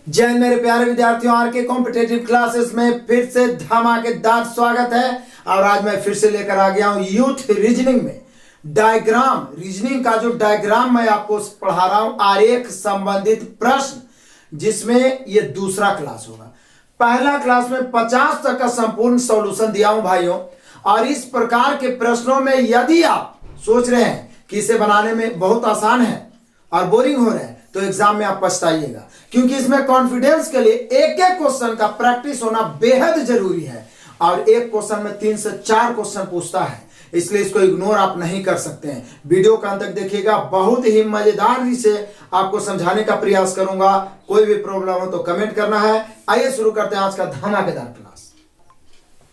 जय हिंद मेरे प्यारे विद्यार्थियों, आर के कॉम्पिटेटिव क्लासेस में फिर से धमाकेदार स्वागत है। और आज मैं फिर से लेकर आ गया हूं यूथ रीजनिंग में डायग्राम, रीजनिंग का जो डायग्राम मैं आपको पढ़ा रहा हूं, आरेख संबंधित प्रश्न, जिसमें ये दूसरा क्लास होगा। पहला क्लास में 50 तक का संपूर्ण सॉल्यूशन दिया हूं भाइयों। और इस प्रकार के प्रश्नों में यदि आप सोच रहे हैं कि इसे बनाने में बहुत आसान है और बोरिंग हो रहे हैं, तो एग्जाम में आप पछताइएगा, क्योंकि इसमें कॉन्फिडेंस के लिए एक एक क्वेश्चन का प्रैक्टिस होना बेहद जरूरी है। और एक क्वेश्चन में 3 से 4 क्वेश्चन पूछता है, इसलिए इसको इग्नोर आप नहीं कर सकते हैं। वीडियो का अंत तक देखिएगा, बहुत ही मजेदार से आपको समझाने का प्रयास करूंगा। कोई भी प्रॉब्लम हो तो कमेंट करना है। आइए शुरू करते हैं आज का धमाकेदार क्लास।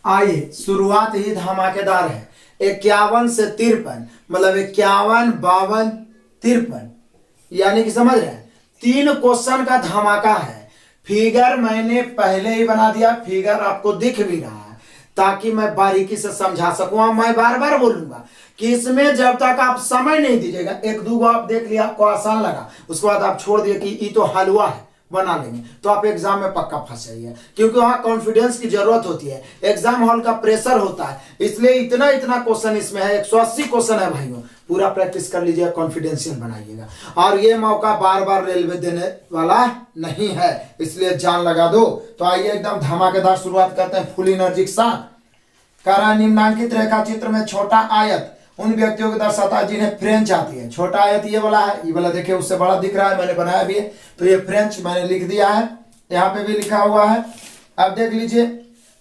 आइए, शुरुआत ही धमाकेदार है। 51 से 53, मतलब 51, 52, 53, यानी कि समझ रहे हैं 3 क्वेश्चन का धमाका है। फिगर मैंने पहले ही बना दिया, फिगर आपको दिख भी रहा है, ताकि मैं बारीकी से समझा सकूं। मैं बार बार बोलूंगा कि इसमें जब तक आप समय नहीं दीजिएगा, 1-2 आप देख लिया, आपको आसान लगा, उसके बाद आप छोड़ दिए कि ये तो हलवा है, बना लेंगे, तो आप एग्जाम में पक्का फंस जाइए, क्योंकि वहां कॉन्फिडेंस की जरूरत होती है, एग्जाम हॉल का प्रेशर होता है। इसलिए इतना क्वेश्चन इसमें है, 180 क्वेश्चन है भाइयों। पूरा प्रैक्टिस कर लीजिए, कॉन्फिडेंशियल बनाइएगा। और ये मौका बार बार रेलवे देने वाला नहीं है, इसलिए जान लगा दो। तो आइए एकदम धमाकेदार शुरुआत करते हैं फुल एनर्जी के साथ। कह रहा निम्नांकित रेखा चित्र में छोटा आयत उन व्यक्तियों को दर्शाता है जिन्हें फ्रेंच आती है। छोटा आयत ये वाला है, ये वाला देखिए उससे बड़ा दिख रहा है, मैंने बनाया भी है, तो ये फ्रेंच मैंने लिख दिया है, यहाँ पे भी लिखा हुआ है। अब देख लीजिए,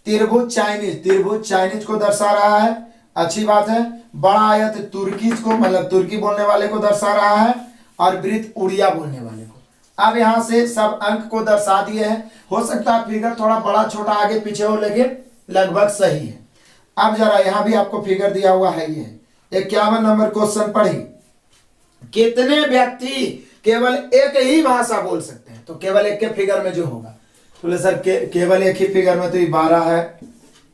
त्रिभुज चाइनीज, त्रिभुज चाइनीज को दर्शा रहा है, अच्छी बात है। बड़ा आयत तुर्कीज को, मतलब तुर्की बोलने वाले को दर्शा रहा है, और वृत्त उड़िया बोलने वाले को। अब यहाँ से सब अंक को दर्शा दिए हैं। हो सकता है फिगर थोड़ा बड़ा छोटा आगे पीछे हो, लेकिन लगभग सही है। अब जरा यहाँ भी आपको फिगर दिया हुआ है, ये 51 नंबर क्वेश्चन पढ़ी। कितने व्यक्ति केवल एक ही भाषा बोल सकते हैं? तो केवल एक के फिगर में जो होगा, बोले सर केवल एक ही फिगर में, तो ये 12 है,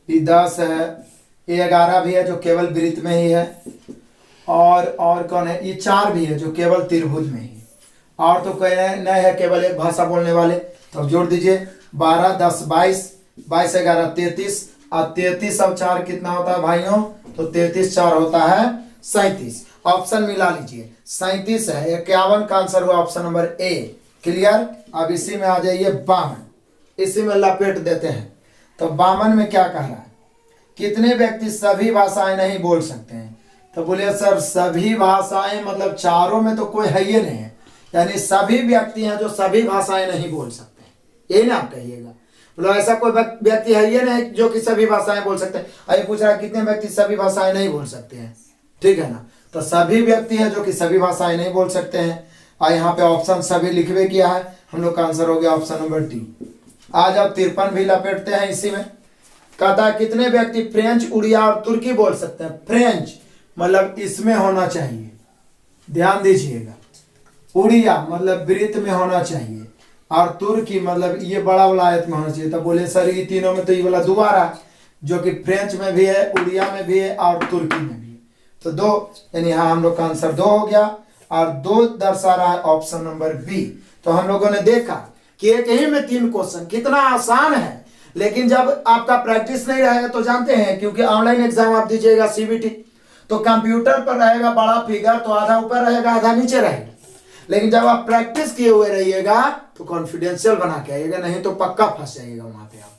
ये 10 है, ये 11 भी है जो केवल वृत्त में ही है, और कौन है, ये 4 भी है जो केवल त्रिभुज में ही है। और तो कोई नहीं है केवल एक भाषा बोलने वाले। तो जोड़ दीजिए, 12, 10, 22, 22, 11, 33, और 33 और 4 कितना होता है भाइयों? तो 33, 4 होता है 37। ऑप्शन मिला लीजिए, 37 है। 51 का आंसर हुआ ऑप्शन नंबर ए। क्लियर? अब इसी में आ जाइए 52, इसी में लपेट देते हैं। तो 52 में क्या कह रहा है? कितने व्यक्ति सभी भाषाएं नहीं बोल सकते हैं? तो बोलिए सर सभी भाषाएं मतलब चारों में तो कोई है ही नहीं है, यानी सभी व्यक्ति हैं जो सभी भाषाएं नहीं बोल सकते हैं, यही ना आप कहिएगा। मतलब ऐसा कोई व्यक्ति है ही नहीं जो कि सभी भाषाएं बोल सकते हैं। अभी पूछ रहा है कितने व्यक्ति सभी भाषाएं नहीं बोल सकते हैं, ठीक है ना? तो सभी व्यक्ति हैं जो कि सभी भाषाएं नहीं बोल सकते हैं। और यहाँ पे ऑप्शन सभी लिखवे किया है, हम लोग का आंसर हो गया ऑप्शन नंबर डी। आज आप 53 भी लपेटते हैं इसी में। कहता है कितने व्यक्ति फ्रेंच, उड़िया और तुर्की बोल सकते हैं? फ्रेंच मतलब इसमें होना चाहिए, ध्यान दीजिएगा। उड़िया मतलब वृत्त में होना चाहिए, और तुर्की मतलब ये बड़ा वाला आयत में होना चाहिए। तो बोले सर ये तीनों में तो ये वाला दोबारा, जो कि फ्रेंच में भी है, उड़िया में भी है, और तुर्की में भी है। तो 2, यानी यहाँ हम लोग का आंसर 2 हो गया, और 2 दर्शा रहा है ऑप्शन नंबर बी। तो हम लोगों ने देखा कि एक ही में 3 क्वेश्चन कितना आसान है, लेकिन जब आपका प्रैक्टिस नहीं रहेगा तो जानते हैं, क्योंकि ऑनलाइन एग्जाम आप दीजिएगा सीबीटी, तो कंप्यूटर पर रहेगा बड़ा फिगर, तो आधा ऊपर रहेगा आधा नीचे रहेगा। लेकिन जब आप प्रैक्टिस किए हुए रहिएगा तो कॉन्फिडेंशियल बना के आइएगा, नहीं तो पक्का फंस जाइएगा वहां पे आप,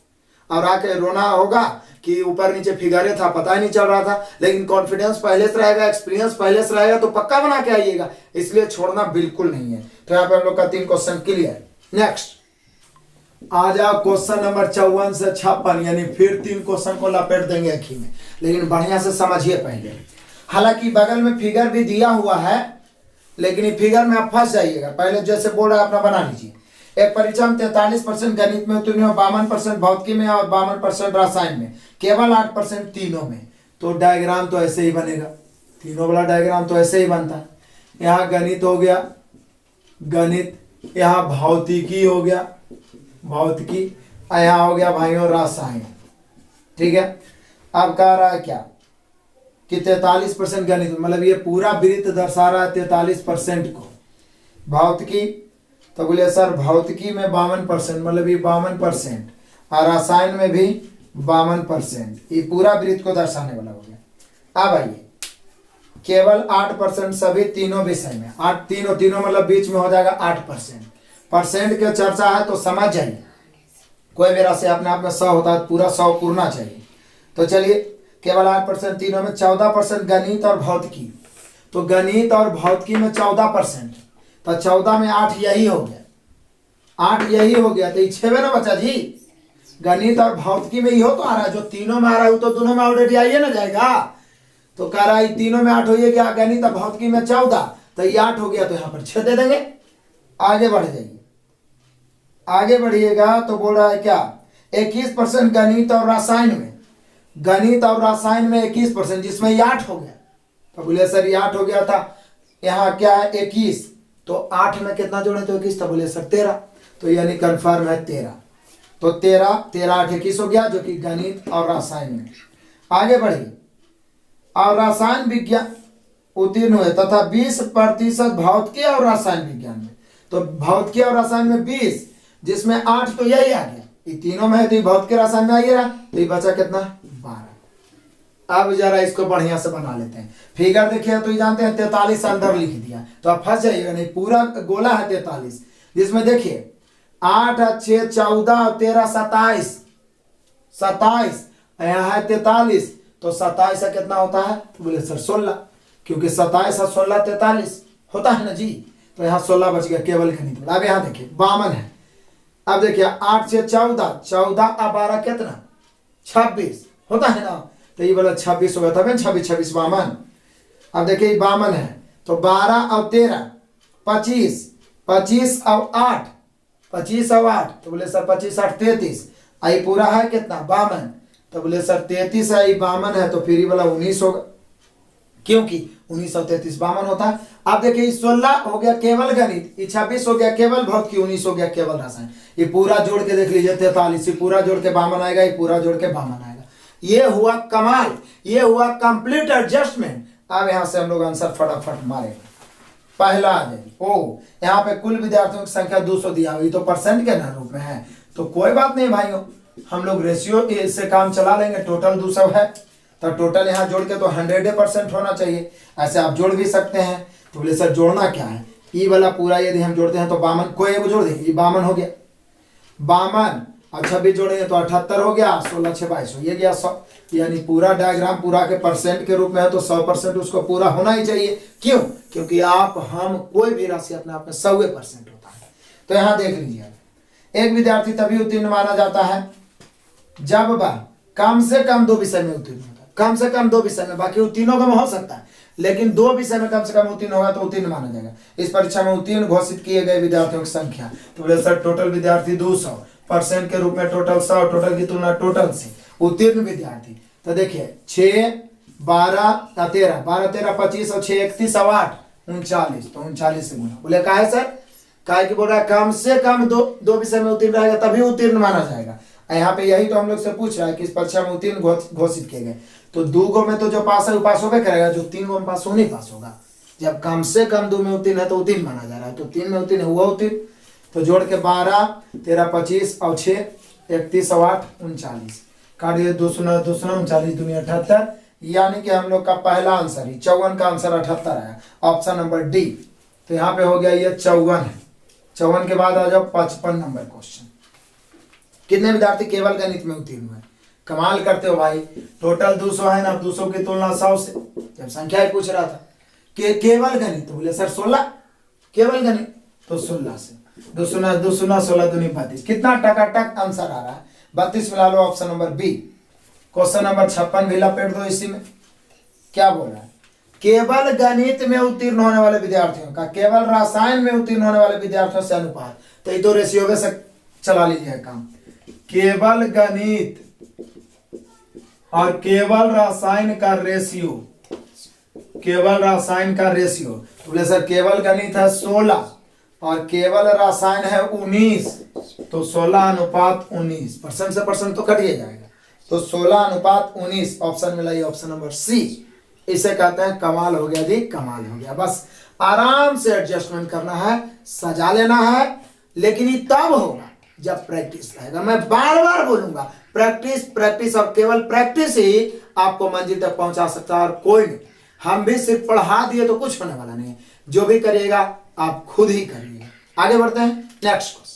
और आके रोना होगा कि ऊपर नीचे फिगरे था, पता ही नहीं चल रहा था। लेकिन कॉन्फिडेंस पहले से रहेगा, एक्सपीरियंस पहले से रहेगा, तो पक्का बना के आइएगा, इसलिए छोड़ना बिल्कुल नहीं है। तो यहाँ पे हम लोग का 3 क्वेश्चन क्लियर। नेक्स्ट आ जाओ क्वेश्चन नंबर 54 से 56, यानी फिर 3 क्वेश्चन को लपेट देंगे एक ही में, लेकिन बढ़िया से समझिए पहले। हालांकि बगल में फिगर भी दिया हुआ है, लेकिन ये फिगर में आप फंस जाइएगा। पहले जैसे बोल रहा है अपना बना लीजिए। एक परीक्षा में 43% गणित में उत्तीर्ण हो, 52% भौतिकी में और 52% रसायन में, केवल 8% तीनों में। तो डायग्राम तो ऐसे ही बनेगा, तीनों वाला डायग्राम तो ऐसे ही बनता है। यहाँ गणित हो गया, गणित, यहाँ भौतिकी हो गया, भौतिकी, यहाँ हो गया भाइयों रसायन, ठीक है। अब कह रहा है क्या कि 43% गणित, मतलब ये पूरा वृत्त दर्शा रहा है 43% को। भौतिकी तो बोले सर भौतिकी में 52%, मतलब ये 52%, और रसायन में भी 52%। ये पूरा वृत्त को दर्शाने वाला हो गया। अब आइए केवल 8% सभी तीनों विषय में, 8 तीनों मतलब बीच में हो जाएगा 8%। परसेंट की चर्चा है तो समझ जाइए, कोई भी राशि अपने आप में 100 होता है, पूरा 100 पूरना चाहिए। तो चलिए केवल 8% तीनों में, 14% गणित और भौतिकी। तो गणित और भौतिकी में 14%, तो 14 में 8 यही हो गया, 8 यही हो गया, तो 6 ना बचा जी। गणित और भौतिकी में यो तो आ रहा है, जो तीनों में आ रहा है वो तो दोनों में ऑलरेडी आइए ना जाएगा। तो कह रहा है तीनों में 8 हो गया, गणित और भौतिकी में 14, तो ये 8 हो गया, तो यहाँ पर 6 दे देंगे। आगे बढ़ जाइए, आगे बढ़िएगा तो बोल रहा है क्या 21% गणित और रसायन में, गणित और रसायन में 21%, जिसमें ये 8 हो गया। तो बोले सर ये 8 हो गया था, यहाँ क्या है 21, तो 8 में कितना जोड़े तो 21, तो बोले सर 13, तो यानी कन्फर्म है 13। तो 13 8 21 हो गया, जो कि गणित और रसायन में। आगे बढ़िए, और रसायन विज्ञान उत्तीर्ण हुए तथा 20% भौतिकी और रसायन विज्ञान में। तो भौतिकी और रसायन में 20, जिसमें 8 तो यही आ गया, ये तीनों में है, तो भौतिकी रसायन में आ गया, तो ये बचा कितना 12। अब जरा इसको बढ़िया से बना लेते हैं। फिगर देखिए तो ये जानते हैं 43 अंदर लिख दिया, तो आप फंस जाइएगा नहीं, पूरा गोला है 43, जिसमें देखिए 8 6 14 और 13 27, यहाँ है 43, तो 27 से कितना होता है, तो बोले सर 16, क्योंकि 27 और 16 43 होता है ना जी। तो यहाँ 16 बच गया केवल गणित में। अब यहाँ देखिए 52 है। अब देखिए 8 से 14 14 और 12 कितना 26 होता है ना, तो ये बोला 26 हो गया, तब 26 26 52। अब देखिए 52 है, तो 12 और 13 25, 25 और 8 25 और 8, तो बोले सर 25 8 33, आई पूरा है कितना 52, तो बोले सर 33 है, 52 है, तो फिर ये वाला 19 होगा, क्योंकि 19 और 33 52 होता है। अब देखिए 16 हो गया केवल गणित, 26 हो गया केवल भौतिकी, 19 हो गया केवल रसायन। ये पूरा जोड़ के देख लीजिए 43, पूरा जोड़ के 52 आएगा, ये पूरा जोड़ के 52 आएगा। ये हुआ कमाल, ये हुआ कंप्लीट एडजस्टमेंट। अब यहां से हम लोग आंसर फटाफट मारेंगे। पहला आ जाए, ओ यहाँ पे कुल विद्यार्थियों की संख्या 200 दिया हुई, तो परसेंट के ना रूप में है, तो कोई बात नहीं भाइयों, हम लोग रेशियो से काम चला लेंगे। टोटल 200 है, तो टोटल यहाँ जोड़ के तो 100% होना चाहिए। ऐसे आप जोड़ भी सकते हैं। तो बोले सर जोड़ना क्या है, ई वाला पूरा यदि हम जोड़ते हैं तो 52, कोई एक जोड़ देंगे, ये 52 हो गया, 52 और 26 जोड़ेंगे तो 78 हो गया, 16 6 22 हो, ये गया 100। यानी पूरा डायग्राम पूरा के परसेंट के रूप में है, तो 100% उसको पूरा होना ही चाहिए। क्यों, क्योंकि आप हम कोई भी राशि अपने आप में 100% होता है। तो यहाँ देख लीजिए, एक विद्यार्थी तभी उत्तीर्ण माना जाता है जब वह कम से कम 2 विषय में उत्तीर्ण होता है, कम से कम 2 विषय में, बाकी उत्तीर्णों का हो सकता है, लेकिन 2 विषय में कम से कम उत्तीर्ण होगा तो उत्तीर्ण माना जाएगा। इस परीक्षा में उत्तीर्ण घोषित किए गए विद्यार्थियों की संख्या, तो बोले सर टोटल विद्यार्थी 200, परसेंट के रूप में टोटल 100, टोटल की तुलना टोटल से उत्तीर्ण विद्यार्थी। तो देखिए 6 12 13 12 13 25 और 6 31 और 8 39, तो 39 से गुना। बोले काहे सर, काहे कि बोल रहा है कम से कम दो विषय में उत्तीर्ण रहेगा तभी उत्तीर्ण माना जाएगा। यहाँ पे यही तो हम लोग से पूछ रहा है कि इस परीक्षा में उत्तीर्ण घोषित किए गए, तो 2 गो में तो जो पास है वो पास होगा करेगा, जो 3 गो में पास हो नहीं पास होगा। जब कम से कम 2 में उत्तीर्ण है तो उत्तीर्ण माना जा रहा है, तो 3 में उत्तीर्ण हुआ उत्तीर्ण। तो जोड़ के 12 13 25 और 6 31 और 8 39, काट दिए 2 0 2 39 दूनी 78, यानी कि हम लोग का पहला आंसर ही 54 का आंसर 78 आया, ऑप्शन नंबर डी। तो यहाँ पे हो गया ये 54 है। 54 के बाद आ जाओ 55 नंबर क्वेश्चन। कितने विद्यार्थी केवल गणित में उत्तीर्ण हुए, कमाल करते हो भाई। टोटल 200 है ना, 200 की तुलना 100 से, जब संख्या ही पूछ रहा था कि केवल गणित, तो बोले सर 16 केवल गणित, तो 16 से 2 16 16 दूनी 32, कितना टकाटक आंसर आ रहा है। 32 मिला लो, option number B. Question number 56 भी लपेट दो इसी में। क्या बोल रहा है, केवल गणित में उत्तीर्ण होने वाले विद्यार्थियों का केवल रसायन में उत्तीर्ण होने वाले विद्यार्थियों से अनुपात। तो ये तो रेशियो में से चला लीजिए काम, केवल गणित और केवल रसायन का रेशियो, केवल रसायन का रेशियो। तो बोले सर केवल गणित है 16 और केवल रसायन है 19, तो 16 अनुपात 19, परसेंट से परसेंट तो कट ही जाएगा, तो 16 अनुपात 19 ऑप्शन मिला, ये ऑप्शन नंबर सी। इसे कहते हैं कमाल हो गया जी, कमाल हो गया। बस आराम से एडजस्टमेंट करना है, सजा लेना है लेकिन ये तब होगा जब प्रैक्टिस रहेगा। मैं बार बार बोलूंगा, प्रैक्टिस प्रैक्टिस और केवल प्रैक्टिस ही आपको मंजिल तक पहुंचा सकता है और कोई नहीं। हम भी सिर्फ पढ़ा दिए तो कुछ होने वाला नहीं है, जो भी करिएगा आप खुद ही करिएगा। आगे बढ़ते हैं, नेक्स्ट क्वेश्चन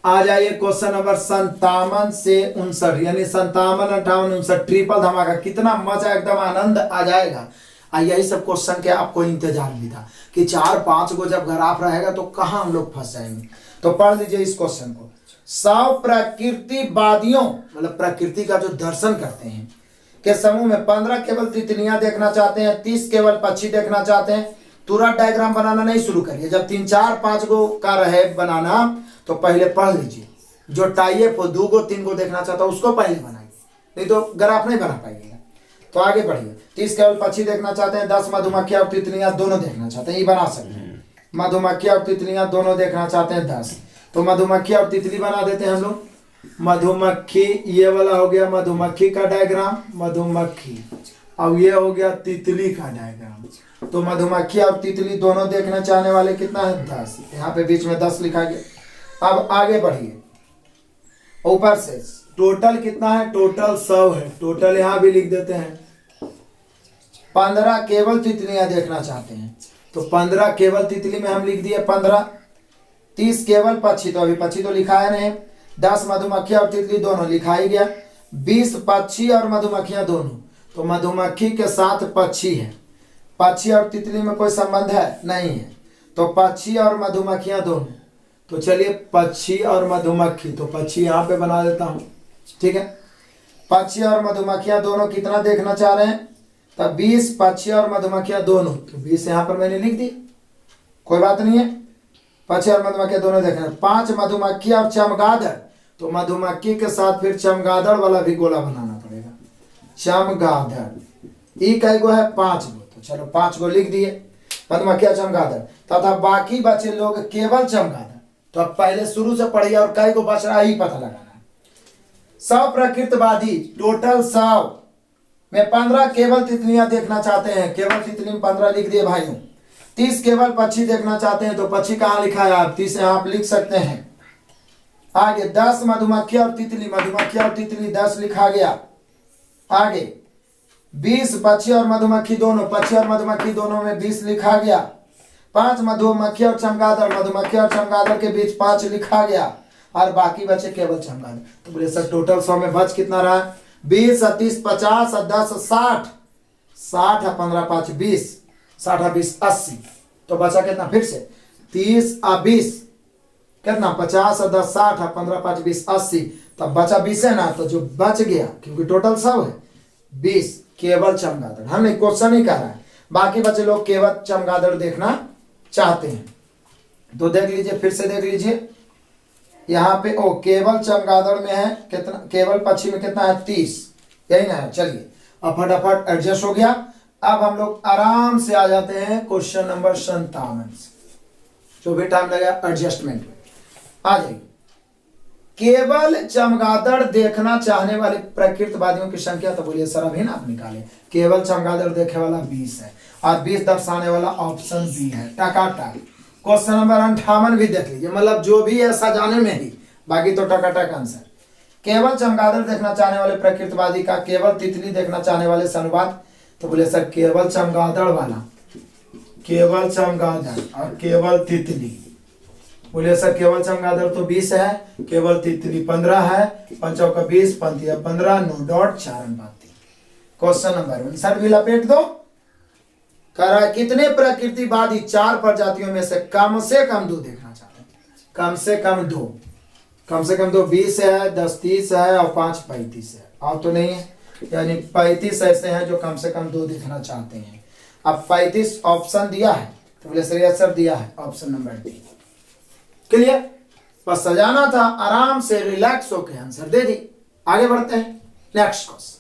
आ जाइए। क्वेश्चन नंबर 57 से 59, यानी 57, 58, 59 ट्रिपल धमाका। कितना मजा, एकदम आनंद आ जाएगा। यही सब क्वेश्चन के आपको इंतजार भी था कि 4-5 को जब ग्राफ रहेगा तो कहां हम लोग फंस जाएंगे। तो पढ़ लीजिए इस क्वेश्चन को। 100 प्रकृतिवादियों, मतलब प्रकृति का जो दर्शन करते हैं, के समूह में 15 केवल तितलियां देखना चाहते हैं, 30 केवल पक्षी देखना चाहते हैं। तुरंत डायग्राम बनाना नहीं शुरू करिए। जब 3, 4, 5 को का रहे बनाना तो पहले पढ़ लीजिए। जो टाइप हो 2 को 3 को देखना चाहता है उसको पहले बनाइए, नहीं तो ग्राफ नहीं बना पाइएगा। तो आगे बढ़िए। 30 केवल पक्षी देखना चाहते हैं, 10 मधुमक्खियां और तितलियां दोनों देखना चाहते हैं, ये बना सकते हैं। मधुमक्खियां और तितलियां दोनों देखना चाहते हैं 10, तो मधुमक्खियां और तितली बना देते हैं हम लोग। मधुमक्खी ये वाला हो गया मधुमक्खी का डायग्राम, मधुमक्खी। अब ये हो गया तितली का डायग्राम। तो मधुमक्खी और तितली दोनों देखना चाहने वाले कितना है 10, यहाँ पे बीच में 10 लिखा गया। अब आगे बढ़िए, ऊपर से टोटल कितना है, टोटल 100 है। टोटल यहाँ भी लिख देते हैं। 15 केवल तितलियां देखना चाहते हैं, तो 15 केवल तितली में हम लिख दिए 15। 30 केवल पक्षी, तो अभी पक्षी तो लिखा है नहीं। 10 मधुमक्खियां और तितली दोनों लिखा ही गया। 20 पक्षी और मधुमक्खियां दोनों, तो मधुमक्खी के साथ पक्षी है। पक्षी और तितली में कोई संबंध है नहीं है, तो पक्षी और मधुमक्खियां दोनों। तो चलिए पक्षी और मधुमक्खी, तो पक्षी यहाँ पे बना देता हूँ, ठीक है। पक्षी और मधुमक्खियां दोनों कितना देखना चाह रहे हैं, तब 20 पक्षी और मधुमक्खियां दोनों, तो 20 यहाँ पर मैंने लिख दी, कोई बात नहीं है। पक्षी और मधुमक्खियां दोनों देखना। 5 मधुमक्खी और चमगादड़, तो मधुमक्खी के साथ फिर चमगादड़ वाला भी गोला बनाना पड़ेगा। चमगादड़ ई कई गो है 5 गो, तो चलो 5 गो लिख दिए। मधुमक्खियां चमगादड़ तथा बाकी बचे लोग केवल चमगादड़। तो अब पहले शुरू से पढ़िए और कई को बच रहा ही पता लगाना है। 100 प्रकृतिवादी, टोटल 100 में 15 केवल तितलियां देखना चाहते हैं, केवल तितली में 15 लिख दिए भाइयों। 30 केवल पक्षी देखना चाहते हैं, तो पक्षी कहाँ लिखा है आप 30 यहाँ आप लिख सकते हैं। आगे 10 मधुमक्खी और तितली, मधुमक्खी और तितली 10 लिखा गया। आगे 20 पक्षी और मधुमक्खी दोनों, पक्षी और मधुमक्खी दोनों में 20 लिखा गया। 5 मधुमक्खी और चमगादड़, मधुमक्खी और चमगादड़ के बीच 5 लिखा गया, और बाकी बचे केवल चमगादड़। तो बोले सर टोटल 100 में बच कितना रहा, 20 और 30 50 और 10 60, 60 और 15 5 20, 60 और 20 80। तो बचा कितना, फिर से 30 और 20 कितना, 50 और 10 60 और 15 5 20 80। तब बचा 20 है ना, तो जो बच गया क्योंकि टोटल 100 है 20 केवल चमगादड़। हमने क्वेश्चन ही करा है, बाकी बचे लोग केवल चमगादड़ देखना चाहते हैं। तो देख लीजिए, फिर से देख लीजिए यहाँ पे ओ केवल चमगादड़ में है कितना, केवल पक्षी में कितना है 30, यही ना है। चलिए अब फटाफट एडजस्ट हो गया। अब हम लोग आराम से आ जाते हैं क्वेश्चन नंबर 57, जो भी टाइम लगा एडजस्टमेंट में। आ जाइए। केवल चमगादड़ देखना चाहने वाले प्रकृतिवादियों की संख्या, तो बोलिए सर अभी ना आप निकाले। केवल चमगादड़ देखने वाला 20 है और 20 दर्शाने वाला ऑप्शन बी है, टकाटक। क्वेश्चन नंबर 58 भी देख लीजिए, मतलब जो भी है सजाने में ही, बाकी तो टकाटक आंसर। केवल चमगादड़ देखना चाहने वाले प्रकृतिवादी का केवल तितली देखना चाहने वाले से अनुपात, तो बोले सर केवल चमगादड़ वाला, केवल चमगादड़ और केवल तितली। बोले सर केवल चमगादड़ तो 20 है, केवल तितली 15 है, 5 का 20, 15 9 डॉट 4 अनुपात। क्वेश्चन नंबर 59 भी लपेट दो। कह रहा है कितने प्रकृतिवादी 4 प्रजातियों में से कम 2 देखना चाहते हैं, कम से कम 2, कम से कम 2। 20 है, 10 30 है और 5 35 है, और तो नहीं है, यानी 35 ऐसे हैं जो कम से कम 2 देखना चाहते हैं। अब 35 ऑप्शन दिया है, तो बोले सर आंसर दिया है ऑप्शन नंबर डी। क्लियर, बस सजाना था, आराम से रिलैक्स होकर आंसर दे दी। आगे बढ़ते हैं नेक्स्ट क्वेश्चन।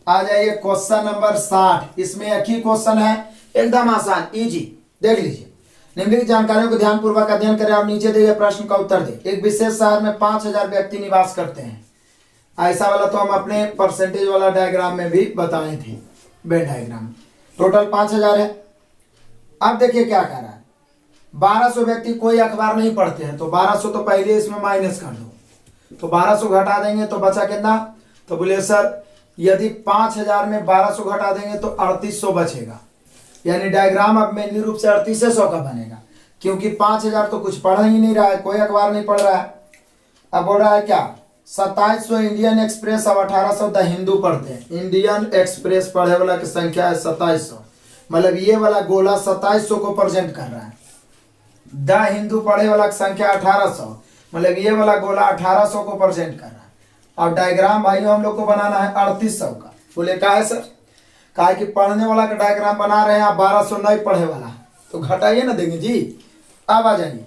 आ जाइए क्वेश्चन नंबर 60। इसमें एक ही क्वेश्चन है, एकदम आसान इजी। देख लीजिए, निम्नलिखित जानकारियों को ध्यानपूर्वक अध्ययन करें और नीचे दिए गए प्रश्न का उत्तर दें। एक विशेष शहर में 5000 व्यक्ति निवास करते हैं। ऐसा वाला तो हम अपने परसेंटेज वाला डायग्राम में भी बताए थे, वेन डायग्राम। टोटल 5000 है। अब देखिए क्या कह रहा है, 1200 व्यक्ति कोई अखबार नहीं पढ़ते हैं, तो 1200 तो पहले इसमें माइनस कर दो, तो 1200 घटा देंगे तो बचा कितना? तो बोले सर यदि 5000 में 1200 घटा देंगे तो 3800 बचेगा। यानी डायग्राम अब मेनली रूप से 3800 का बनेगा, क्योंकि 5000 तो कुछ पढ़ ही नहीं रहा है, कोई अखबार नहीं पढ़ रहा है। अब बोल रहा है क्या? 2700 इंडियन एक्सप्रेस और 1800 द हिंदू पढ़ते हैं। इंडियन एक्सप्रेस पढ़े वाला की संख्या है 2700, मतलब ये वाला गोला 2700 को प्रेजेंट कर रहा है। द हिंदू पढ़े वाला की संख्या 1800, मतलब ये वाला गोला 1800 को प्रेजेंट कर रहा है। और डायग्राम भाइयों हम लोग को बनाना है 3800 का। बोले क्या है सर? कहा कि पढ़ने वाला का डायग्राम बना रहे हैं आप, 1200 नहीं पढ़े वाला, तो घटाइए ना देंगे जी। अब आ जाइए,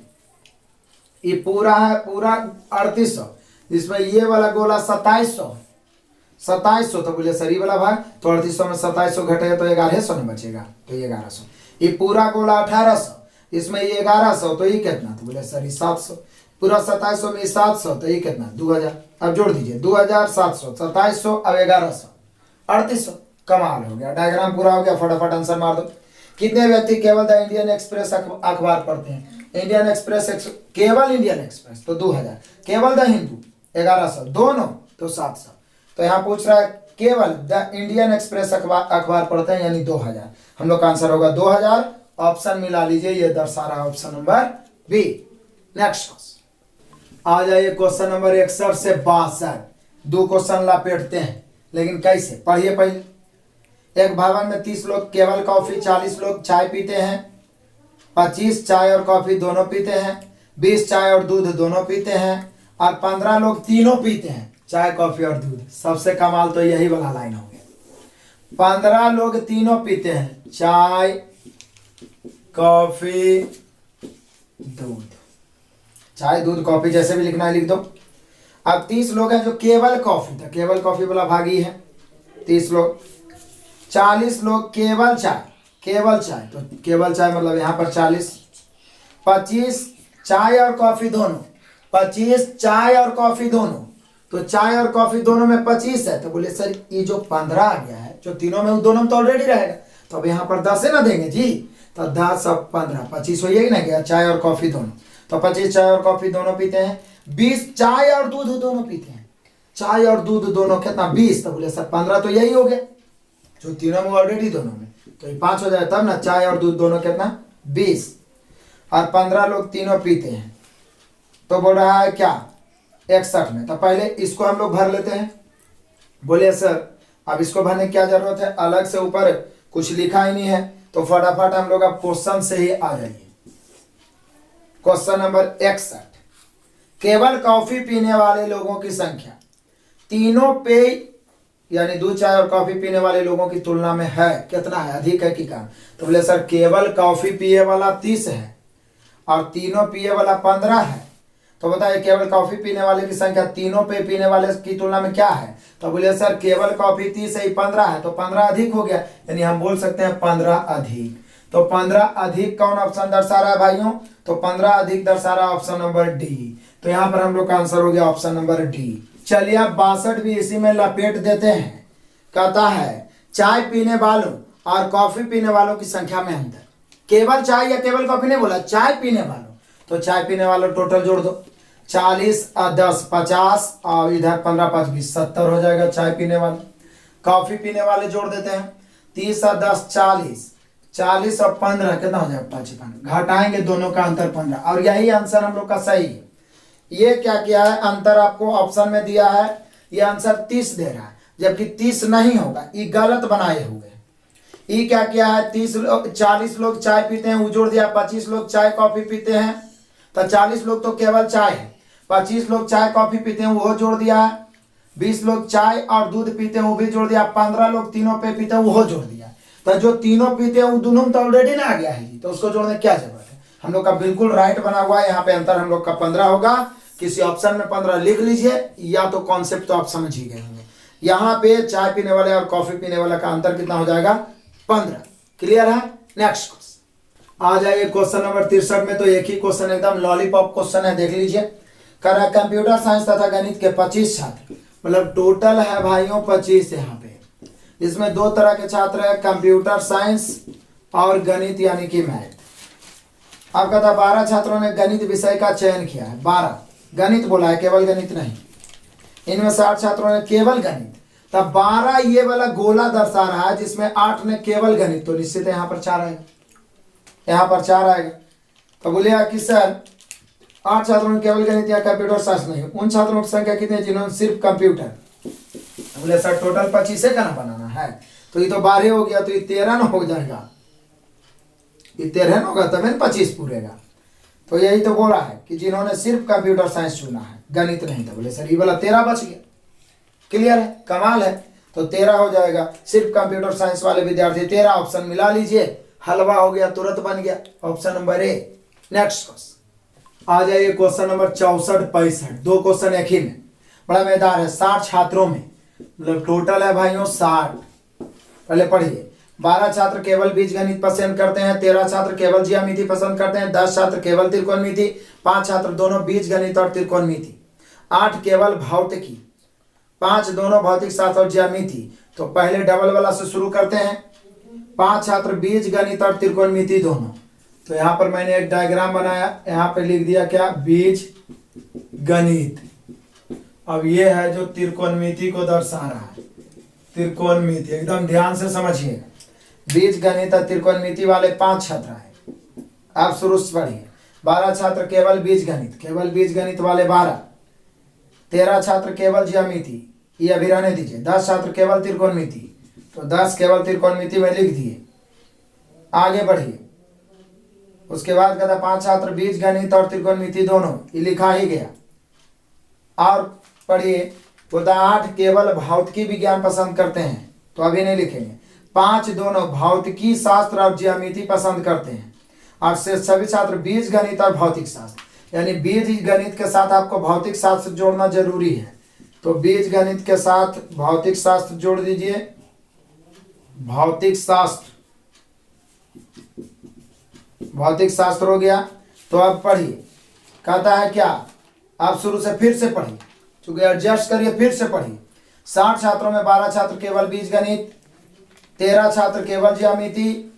ये पूरा है पूरा 3800, जिसमें ये वाला गोला 2700, तो बोले सर ये वाला भाग, तो 3800 में 2700 घटेगा तो 1100 में बचेगा, तो ये 1100। ये पूरा गोला 1800, इसमें ये 1100, तो ये कितना? तो बोले सर ये 700। पूरा 2700 में 700, तो ये कितना? 2000। अब जोड़ दीजिए 2700, 2700 अब 1100, 3800। कमाल हो गया, डायग्राम पूरा हो गया। फटाफट आंसर मार दो। कितने व्यक्ति केवल द इंडियन एक्सप्रेस अखबार पढ़ते हैं? इंडियन एक्सप्रेस केवल इंडियन एक्सप्रेस तो 2000, केवल द हिंदू 1100, दोनों तो 700। तो यहाँ पूछ रहा है केवल द इंडियन एक्सप्रेस अखबार पढ़ते हैं, यानी 2000। हम लोग का आंसर होगा 2000। ऑप्शन मिला लीजिए, ये दर्शा रहा ऑप्शन नंबर बी। नेक्स्ट आ जाइए क्वेश्चन नंबर 61 से 62। दो क्वेश्चन लपेटते हैं, लेकिन कैसे? पढ़िए पहले। एक भवन में 30 लोग केवल कॉफी, 40 लोग चाय पीते हैं, 25 चाय और कॉफी दोनों पीते हैं, 20 चाय और दूध दोनों पीते हैं, और 15 लोग तीनों पीते हैं, चाय कॉफी और दूध। सबसे कमाल तो यही वाला लाइन हो गया। 15 लोग तीनों पीते हैं, चाय कॉफी दूध, चाय दूध कॉफी जैसे भी लिखना है लिख दो। अब 30 लोग हैं जो केवल कॉफी, था केवल कॉफी वाला भागी है 30 लोग। 40 लोग केवल चाय, केवल चाय, तो केवल चाय मतलब यहाँ पर 40। 25 चाय और कॉफी दोनों, 25 चाय और कॉफी दोनों, तो चाय और कॉफी दोनों में 25 है। तो बोले सर ये जो 15 आ गया है, जो तीनों में दोनों में तो ऑलरेडी रहेगा, तो अब यहाँ पर 10 है ना देंगे जी, तो 10 और 15 25 हो ही ना गया, चाय और कॉफी दोनों। तो 25 चाय और कॉफी दोनों पीते हैं। 20 चाय और दूध दोनों पीते हैं, चाय और दूध दोनों कितना? 20। तो बोले सर 15 तो यही हो गया, जो तीनों में ऑलरेडी दोनों में, तो ये 5 हो जाए तब ना। चाय और दूध दोनों कितना? 20। और 15 लोग तीनों पीते हैं, तो बोल रहा है क्या? 61 में। तो पहले इसको हम लोग भर लेते हैं। बोले सर अब इसको भरने की क्या जरूरत है? अलग से ऊपर कुछ लिखा ही नहीं है, तो फटाफट हम लोग अब क्वेश्चन से ही आ जाइए। Question number 61। केवल कॉफी पीने वाले लोगों की संख्या तीनों पेय यानी दूध चाय और कॉफी पीने वाले लोगों की तुलना में है कितना है? अधिक है कि कम? तो बोले सर केवल कॉफी पिए वाला 30 है और तीनों पिए वाला 15 है। तो बताइए केवल कॉफी पीने वाले की संख्या तीनों पे पीने वाले की तुलना में क्या है? तो बोले सर केवल कॉफी 30 है, 15 है, तो 15 अधिक हो गया, यानी हम बोल सकते हैं 15 अधिक। तो 15 अधिक कौन ऑप्शन दर्शा रहा है भाइयों? तो 15 अधिक दर्शा रहा है ऑप्शन नंबर डी। तो यहाँ पर हम लोग का आंसर हो गया ऑप्शन नंबर डी। चलिए अब 62 भी इसी में लपेट देते हैं। कहता है चाय पीने वालों और कॉफी पीने वालों की संख्या में अंतर। केवल चाय या केवल कॉफी नहीं बोला, चाय पीने वालों, तो चाय पीने वालों टोटल जोड़ दो। 40 और 10 50 और इधर 15 5 20 70 हो जाएगा चाय पीने वाले। कॉफी पीने वाले जोड़ देते हैं, 30 और 10 40, 40 और 15 कितना हो जाएगा? 55। घटाएंगे दोनों का अंतर 15, और यही आंसर हम लोग का सही है। ये क्या किया है? अंतर आपको ऑप्शन में दिया है, ये आंसर 30 दे रहा है, जबकि 30 नहीं होगा, ये गलत बनाए हुए। ये क्या किया है? 40 लोग चाय पीते हैं, वो जोड़ दिया। 25 लोग चाय कॉफी पीते हैं, तो 40 लोग तो केवल चाय है, 25 लोग चाय कॉफी पीते हैं वो जोड़ दिया है। 20 लोग चाय और दूध पीते हैं वो भी जोड़ दिया। 15 लोग तीनों पे पीते हैं वो जोड़ दिया। तो जो तीनों पीते हैं वो दोनों में तो ऑलरेडी ना आ गया है जी, तो उसको जोड़ने की क्या जरूरत है? हम लोग का बिल्कुल राइट बना हुआ है। यहाँ पे अंतर हम लोग का 15 होगा। किसी ऑप्शन में 15 लिख लीजिए, या तो कॉन्सेप्ट तो आप समझ ही गए होंगे। यहाँ पे चाय पीने वाले और कॉफी पीने वाला का अंतर कितना हो जाएगा? 15। क्लियर है? नेक्स्ट क्वेश्चन आ जाइए। क्वेश्चन नंबर 63 में तो एक ही क्वेश्चन एकदम लॉलीपॉप क्वेश्चन है, देख लीजिए। कह रहा है कंप्यूटर साइंस तथा गणित के 25 छात्र, मतलब टोटल है भाइयों 25 यहाँ पे। इसमें दो तरह के छात्र है, कंप्यूटर साइंस और गणित यानी कि मैथ। आपका था 12 छात्रों ने गणित विषय का चयन किया है, 12 गणित बोला है, केवल गणित नहीं। इनमें 60 छात्रों ने केवल गणित, तब 12 ये वाला गोला दर्शा रहा है जिसमें 8 ने केवल गणित, तो निश्चित है यहाँ पर 4 आएगा, यहाँ पर 4 आएगा। तो बोलिए कि सर 8 छात्रों ने केवल गणित या कंप्यूटर शास्त्र नहीं, उन छात्रों की संख्या कितनी है जिन्होंने सिर्फ कंप्यूटर। बोले सर टोटल 25 का ना बनाना है, तो ये तो 12 हो गया, तो ये 13 न हो जाएगा, ये 13 होगा तभी 25 पूरेगा। तो यही तो बोला है कि जिन्होंने सिर्फ कंप्यूटर साइंस चुना है, गणित नहीं था। बोले सर ये वाला 13 बच गया, क्लियर है, कमाल है। तो 13 हो जाएगा, सिर्फ कंप्यूटर साइंस वाले विद्यार्थी 13 ऑप्शन मिला लीजिए, हलवा हो गया, तुरंत बन गया option number A. Next question आ जाइए, क्वेश्चन नंबर 64 65, 2 क्वेश्चन एक ही में, बड़ा मजेदार है। 60 छात्रों में, मतलब टोटल है भाइयों 60। पहले पढ़िए, 12 छात्र केवल बीजगणित पसंद करते हैं, 13 छात्र केवल ज्यामिति पसंद करते हैं, 10 छात्र केवल त्रिकोणमिति, 5 छात्र दोनों बीजगणित और त्रिकोणमिति, 8 केवल भौतिकी, 5 दोनों भौतिक शास्त्र और ज्यामिति। तो पहले डबल वाला से शुरू करते हैं, 5 छात्र बीजगणित और त्रिकोणमिति दोनों। तो यहाँ पर मैंने एक डायग्राम बनाया, यहाँ पे लिख दिया क्या, बीज गणित। अब ये है जो त्रिकोणमिति को दर्शा रहा है, त्रिकोणमिति, एकदम ध्यान से समझिए। बीज गणित और त्रिकोणमिति वाले 5 छात्र हैं, आप शुरू से पढ़िए। 12 छात्र केवल बीज गणित, केवल बीज गणित वाले 12, 13 छात्र केवल ज्यामिति, ये अभी रहने दीजिए, 10 छात्र केवल त्रिकोणमिति, तो 10 केवल त्रिकोणमिति में लिख दिए। आगे बढ़िए, उसके बाद कहता 5 छात्र बीज गणित और त्रिकोणमिति दोनों, ये लिखा ही गया। और पढ़िए, बोलता 8 केवल भौतिकी विज्ञान पसंद करते हैं, तो अभी नहीं लिखेंगे। 5 दोनों भौतिकी शास्त्र और ज्यामिति पसंद करते हैं, और से सभी छात्र बीज गणित और भौतिक शास्त्र, यानी बीज गणित के साथ आपको भौतिक शास्त्र जोड़ना जरूरी है। तो बीज गणित के साथ भौतिक शास्त्र जोड़ दीजिए, भौतिक शास्त्र, भौतिक शास्त्र हो गया। तो अब पढ़िए, कहता है क्या, आप शुरू से फिर से पढ़िए, चूंकि एडजस्ट करिए, फिर से पढ़िए। 60 छात्रों में 12 छात्र केवल बीज गणित, 13 छात्र केवल ज्यामिति,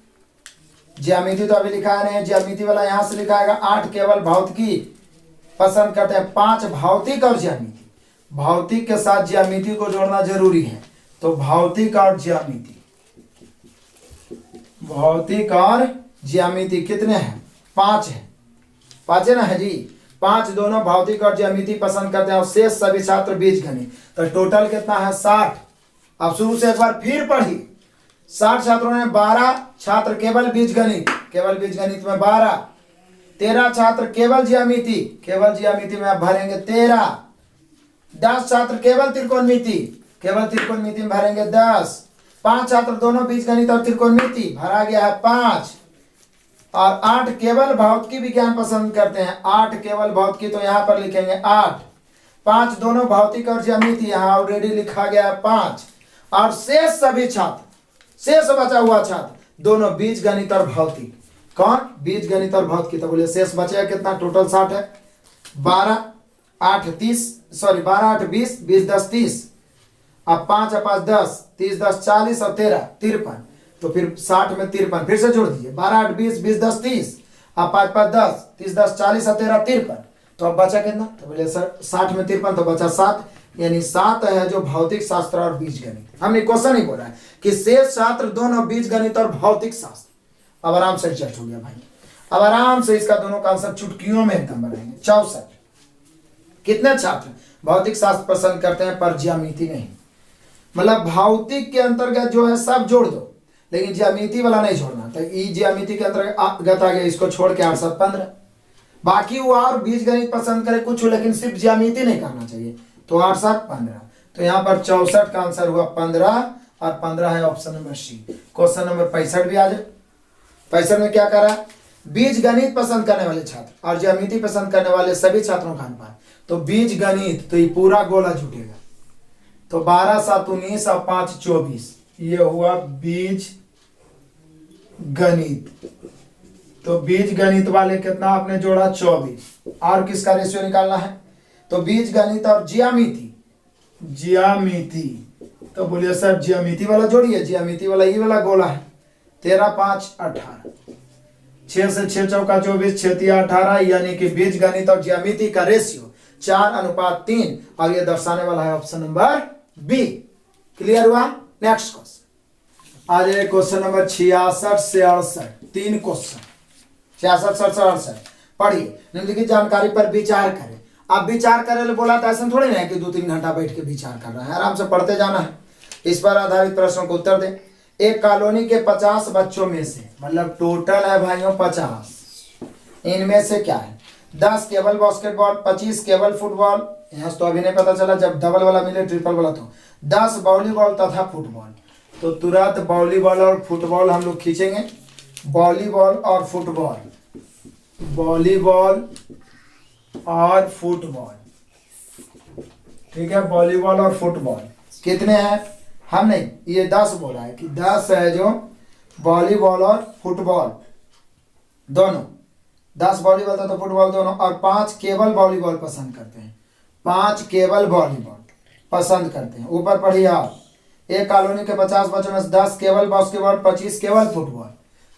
ज्यामिति तो अभी लिखा है नहीं, ज्यामिति वाला यहां से लिखाएगा। 8 केवल भौतिकी पसंद करते हैं, 5 भौतिक और ज्यामिति, भौतिक के साथ ज्यामिति को जोड़ना जरूरी है। तो भौतिक और ज्यामिति, भौतिक और ज्यामिति कितने हैं, 5 है, 5 है ना, है जी। 5 दोनों भौतिक और ज्यामिति पसंद करते हैं, और शेष सभी छात्र बीज गणित। तो टोटल कितना है, 60। अब शुरू से एक बार फिर पढ़िए, 60 छात्रों ने 12 छात्र केवल बीजगणित, केवल बीजगणित में 12, 13 छात्र केवल ज्यामिति, केवल ज्यामिति में आप भरेंगे 13, 10 छात्र केवल त्रिकोणमिति, केवल त्रिकोणमिति में भरेंगे 10, 5 छात्र दोनों बीजगणित और त्रिकोणमिति, भरा गया है 5, और 8 केवल भौतिकी विज्ञान पसंद करते हैं, 8 केवल भौतिकी, तो यहाँ पर लिखेंगे 8, 5 दोनों भौतिक और ज्यामिति, यहाँ ऑलरेडी लिखा गया है 5, और शेष सभी छात्र, शेष बचा हुआ छात्र दोनों बीज गणित और भौतिक। कौन, बीज गणित और भौतिकी। तो बोले शेष बचेगा कितना, टोटल 60 है, 12 8 30, सॉरी 12 8 20, 20 10 30, अब 5 और 5 10, 30 10 40 और 13 53, तो फिर 60 में 53 फिर से जोड़ दीजिए, 12 8 20, 20 10 30, अब 5 5 10, 30 10 40 और 13 53, तो अब बचा कितना, तो बोले सर 60 में 53, तो बचा 7, यानी 7 है जो भौतिक शास्त्र और बीज गणित। हमने क्वेश्चन ही बोला है कि शेष छात्र दोनों बीज गणित और भौतिक शास्त्र। अब आराम से एडजस्ट हो गया भाई, अब आराम से इसका दोनों का आंसर चुटकियों में एकदम बनाएंगे। 64 कितने छात्र भौतिक शास्त्र पसंद करते हैं पर ज्यामिति नहीं, मतलब भौतिक के अंतर्गत जो है सब जोड़ दो, लेकिन ज्यामिति वाला नहीं छोड़ना। तो ई ज्यामिति के अंतर्गत आ गया, इसको छोड़ के 8 7 15, बाकी वो और बीज गणित पसंद करे कुछ, लेकिन सिर्फ ज्यामिति नहीं करना चाहिए, तो 8 7 15। तो यहाँ पर 64 का आंसर हुआ 15, और 15 है option number C. Question number 65 भी आ जाए। 65 में क्या करा, बीज गणित पसंद करने वाले छात्र और ज्यामिति पसंद करने वाले सभी छात्रों का अनुपात। तो बीज गणित, तो ये पूरा गोला जुटेगा, तो 12 7 19 और 5 24, ये हुआ बीज गणित। तो बीज गणित वाले कितना आपने जोड़ा, 24। और किसका रेशियो निकालना है, तो बीज गणित और ज्यामिति, ज्यामिति, तो बोलिए सर ज्यामिति वाला जोड़िए, ज्यामिति वाला ये वाला गोला है, 13 5 18, 6 से 6 चौका 24, 6 तिया 18, यानी कि बीज गणित और ज्यामिति का रेशियो 4:3 और ये दर्शाने वाला है ऑप्शन नंबर बी। क्लियर हुआ। नेक्स्ट क्वेश्चन आ जाए क्वेश्चन नंबर 66 से 68, 3 क्वेश्चन 66, 67, 68 पढ़िए। निम्नलिखित जानकारी पर विचार करें। आप विचार करें बोला था, ऐसा थोड़ी ना है कि 2-3 घंटा बैठ के विचार कर रहे हैं, आराम से पढ़ते जाना है। इस पर आधारित प्रश्नों को उत्तर दें। एक कॉलोनी के 50 बच्चों में से, मतलब टोटल है भाइयों 50, इनमें से क्या है 10 केवल बास्केटबॉल, 25 केवल फुटबॉल, यहाँ तो अभी नहीं पता चला, जब डबल वाला मिले ट्रिपल वाला तो 10 वॉलीबॉल तथा फुटबॉल। तो तुरंत वॉलीबॉल और फुटबॉल हम लोग खींचेंगे। वॉलीबॉल और फुटबॉल, वॉलीबॉल और फुटबॉल, ठीक है। वॉलीबॉल और फुटबॉल कितने हैं, हम नहीं, ये 10 बोला है कि 10 है जो वॉलीबॉल और फुटबॉल दोनों, 10 वॉलीबॉल तथा फुटबॉल दोनों, और 5 केवल वॉलीबॉल पसंद करते हैं, 5 केवल वॉलीबॉल पसंद करते हैं। ऊपर पढ़िए आप, एक कॉलोनी के 50 बच्चों में 10 केवल बास्केटबॉल, 25 केवल फुटबॉल,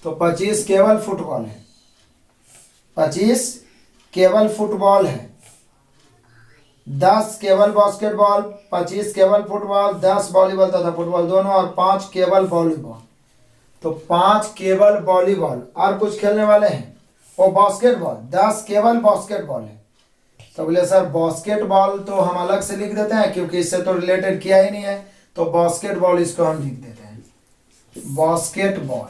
तो 25 केवल फुटबॉल है, 25 केवल फुटबॉल है, 10 केवल बास्केटबॉल, 25 केवल फुटबॉल, 10 वॉलीबॉल तथा फुटबॉल दोनों, और 5 केवल वॉलीबॉल। तो 5 केवल वॉलीबॉल, और कुछ खेलने वाले हैं वो बास्केटबॉल, 10 केवल बास्केटबॉल है। तो बोले सर बास्केटबॉल तो हम अलग से लिख देते हैं क्योंकि इससे तो रिलेटेड किया ही नहीं है, तो बास्केटबॉल इसको हम लिख देते हैं बास्केटबॉल।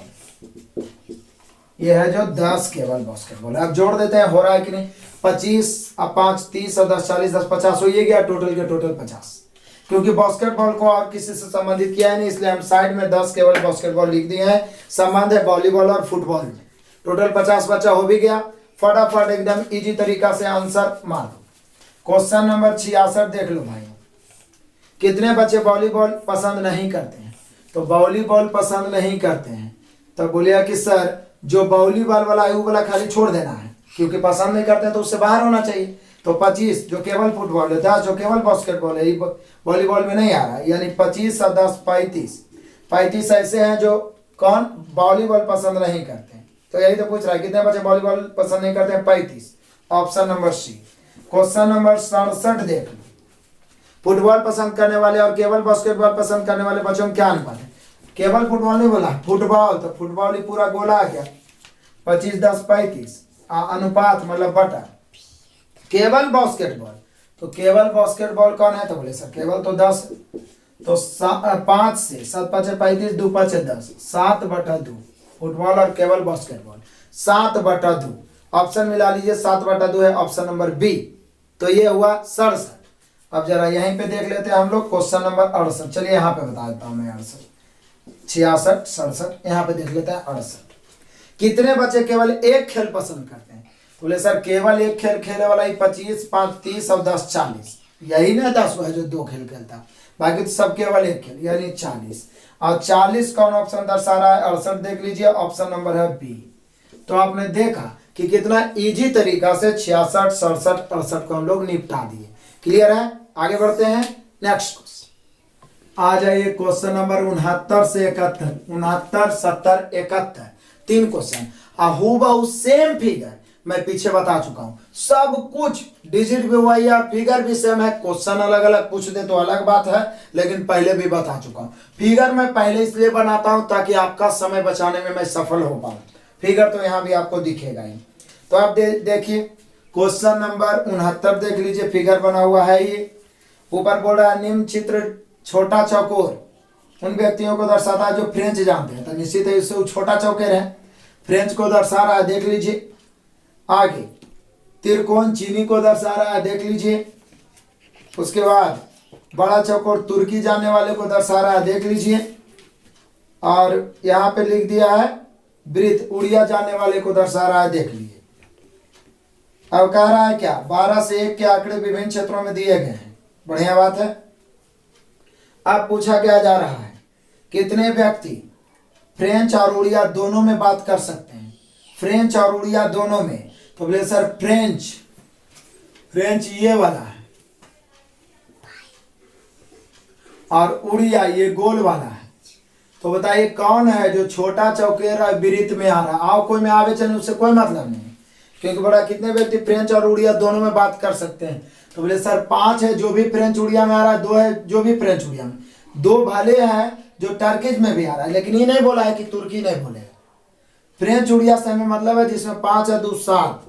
ये है जो 10 केवल बास्केटबॉल है। अब जोड़ देते हैं, हो रहा है कि नहीं, 25 अब 5 30 और 10 40, 10 50 हो ये गया, टोटल के टोटल 50। क्योंकि बास्केटबॉल को और किसी से संबंधित किया है नहीं, इसलिए हम साइड में 10 केवल बास्केटबॉल लिख दिए हैं। संबंध है वॉलीबॉल और फुटबॉल में। टोटल 50 बच्चा हो भी गया। फटाफट एकदम इजी तरीका से आंसर मार दो। क्वेश्चन नंबर 66 देख लो भाई, कितने बच्चे वॉलीबॉल पसंद नहीं करते हैं। तो वॉलीबॉल पसंद नहीं करते हैं, तो बोलिए कि सर जो वॉलीबॉल वाला है वो वाला खाली छोड़ देना है, क्योंकि पसंद नहीं करते हैं तो उससे बाहर होना चाहिए। तो 25 जो केवल फुटबॉल है, 10 जो केवल बास्केटबॉल है, वॉलीबॉल में नहीं आ रहा है, यानी 25 और 10 35 ऐसे हैं जो कौन वॉलीबॉल पसंद नहीं करते हैं। तो यही तो पूछ रहा है कितने बच्चे वॉलीबॉल पसंद नहीं करते हैं, 35, option number C. Question number 67 देख लो, फुटबॉल पसंद करने वाले और केवल बास्केटबॉल पसंद करने वाले बच्चों में क्या अनुपात है। केवल फुटबॉल नहीं बोला, फुटबॉल, तो फुटबॉल ही पूरा गोला आ गया, 25 10 35 अनुपात मतलब बटा। केवल बास्केटबॉल, तो केवल बास्केटबॉल कौन है, तो बोले सर केवल तो 10, तो 5 से 7 5 35 2 5 10, 7/2 फुटबॉल और केवल बास्केटबॉल 7/2। ऑप्शन मिला लीजिए, 7/2 है ऑप्शन नंबर बी। तो ये हुआ 67। अब जरा यहीं पे देख लेते हैं हम लोग क्वेश्चन नंबर 68। चलिए यहाँ पे बता देता हूँ मैं 68 66 67, यहाँ पे देख लेते हैं 68। कितने बच्चे केवल एक खेल पसंद करते हैं। बोले सर केवल एक खेल खेलने वाला ही 25 5 30 और 10 40, यही ना 10 है जो 2 खेल खेलता, बाकी तो सब केवल एक खेल यानी 40। और 40 कौन ऑप्शन दर्शा रहा है, 68 देख लीजिए, ऑप्शन नंबर है बी। तो आपने देखा कि कितना इजी तरीका से 66 67 68 को हम लोग निपटा दिए। क्लियर है, आगे बढ़ते हैं नेक्स्ट क्वेश्चन। आ जाइए क्वेश्चन नंबर 69 से 71, 69 70 71, 3 क्वेश्चन। हूबहू सेम फिगर मैं पीछे बता चुका हूं, सब कुछ डिजिट भी हुआ या फिगर भी सेम है। क्वेश्चन अलग अलग पूछ दे तो अलग बात है, लेकिन पहले भी बता चुका हूं। फिगर मैं पहले इसलिए बनाता हूं ताकि आपका समय बचाने में मैं सफल हो पाऊं। फिगर तो यहां भी आपको दिखेगा ही। तो आप देखिए क्वेश्चन नंबर 69 देख लीजिए, फिगर बना हुआ है ये। ऊपर बोल रहा है निम्न चित्र छोटा चौकोर उन व्यक्तियों को दर्शाता है जो फ्रेंच जानते हैं, तो निश्चित है इससे छोटा चौकोर है, फ्रेंच को दर्शा रहा है, देख लीजिए। आगे त्रिकोण चीनी को दर्शा रहा है, देख लीजिए। उसके बाद बड़ा चौकोर तुर्की जानने वाले को दर्शा रहा है, देख लीजिए। और यहाँ पे लिख दिया है वृत्त उड़िया जानने वाले को दर्शा रहा है, देख लीजिए। अब कह रहा है क्या, 12 से 1 के आंकड़े विभिन्न क्षेत्रों में दिए गए हैं, बढ़िया बात है। अब पूछा क्या जा रहा है, कितने व्यक्ति फ्रेंच और उड़िया दोनों में बात कर सकते हैं, फ्रेंच और उड़िया दोनों में। तो बोले सर फ्रेंच ये वाला है और उड़िया ये गोल वाला है, तो बताइए कौन है जो छोटा चौकेर वृत्त में आ रहा है। आओ कोई में आवे चले उससे कोई मतलब नहीं, क्योंकि बड़ा कितने व्यक्ति फ्रेंच और उड़िया दोनों में बात कर सकते हैं। तो बोले सर 5 है जो भी फ्रेंच उड़िया में आ रहा है, 2 है जो भी फ्रेंच उड़िया में, 2 भले है जो टर्किश में भी आ रहा है, लेकिन ये नहीं बोला है कि तुर्की नहीं बोलेगा। फ्रेंच उड़िया से हमें मतलब है जिसमें 5 है 2 7,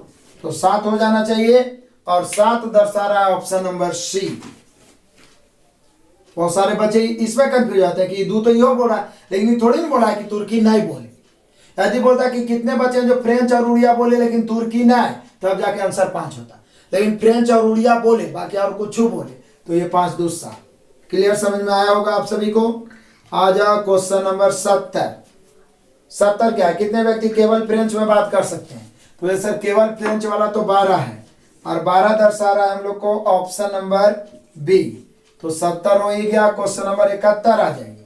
तो 7 हो जाना चाहिए, और 7 दर्शा रहा है ऑप्शन नंबर सी। बहुत सारे बच्चे इसमें कंफ्यूज जाते हैं कि दू तो यो बोल रहा है, लेकिन ये थोड़ी नहीं बोला है कि तुर्की नहीं बोले। यदि बोलता कि कितने बच्चे हैं जो फ्रेंच और उड़िया बोले लेकिन तुर्की नहीं, तब जाके आंसर 5 होता। लेकिन फ्रेंच और उड़िया बोले, बाकी और कुछ बोले, तो ये 5 2 7। क्लियर समझ में आया होगा आप सभी को। आ जाओ क्वेश्चन नंबर 70। 70 क्या है, कितने व्यक्ति केवल फ्रेंच में बात कर सकते हैं। तो ये सर केवल फ्रेंच वाला तो 12 है, और 12 दर्शा रहा है हम लोग को ऑप्शन नंबर बी। तो 70 हो ही गया। क्वेश्चन नंबर 71 आ जाएंगे।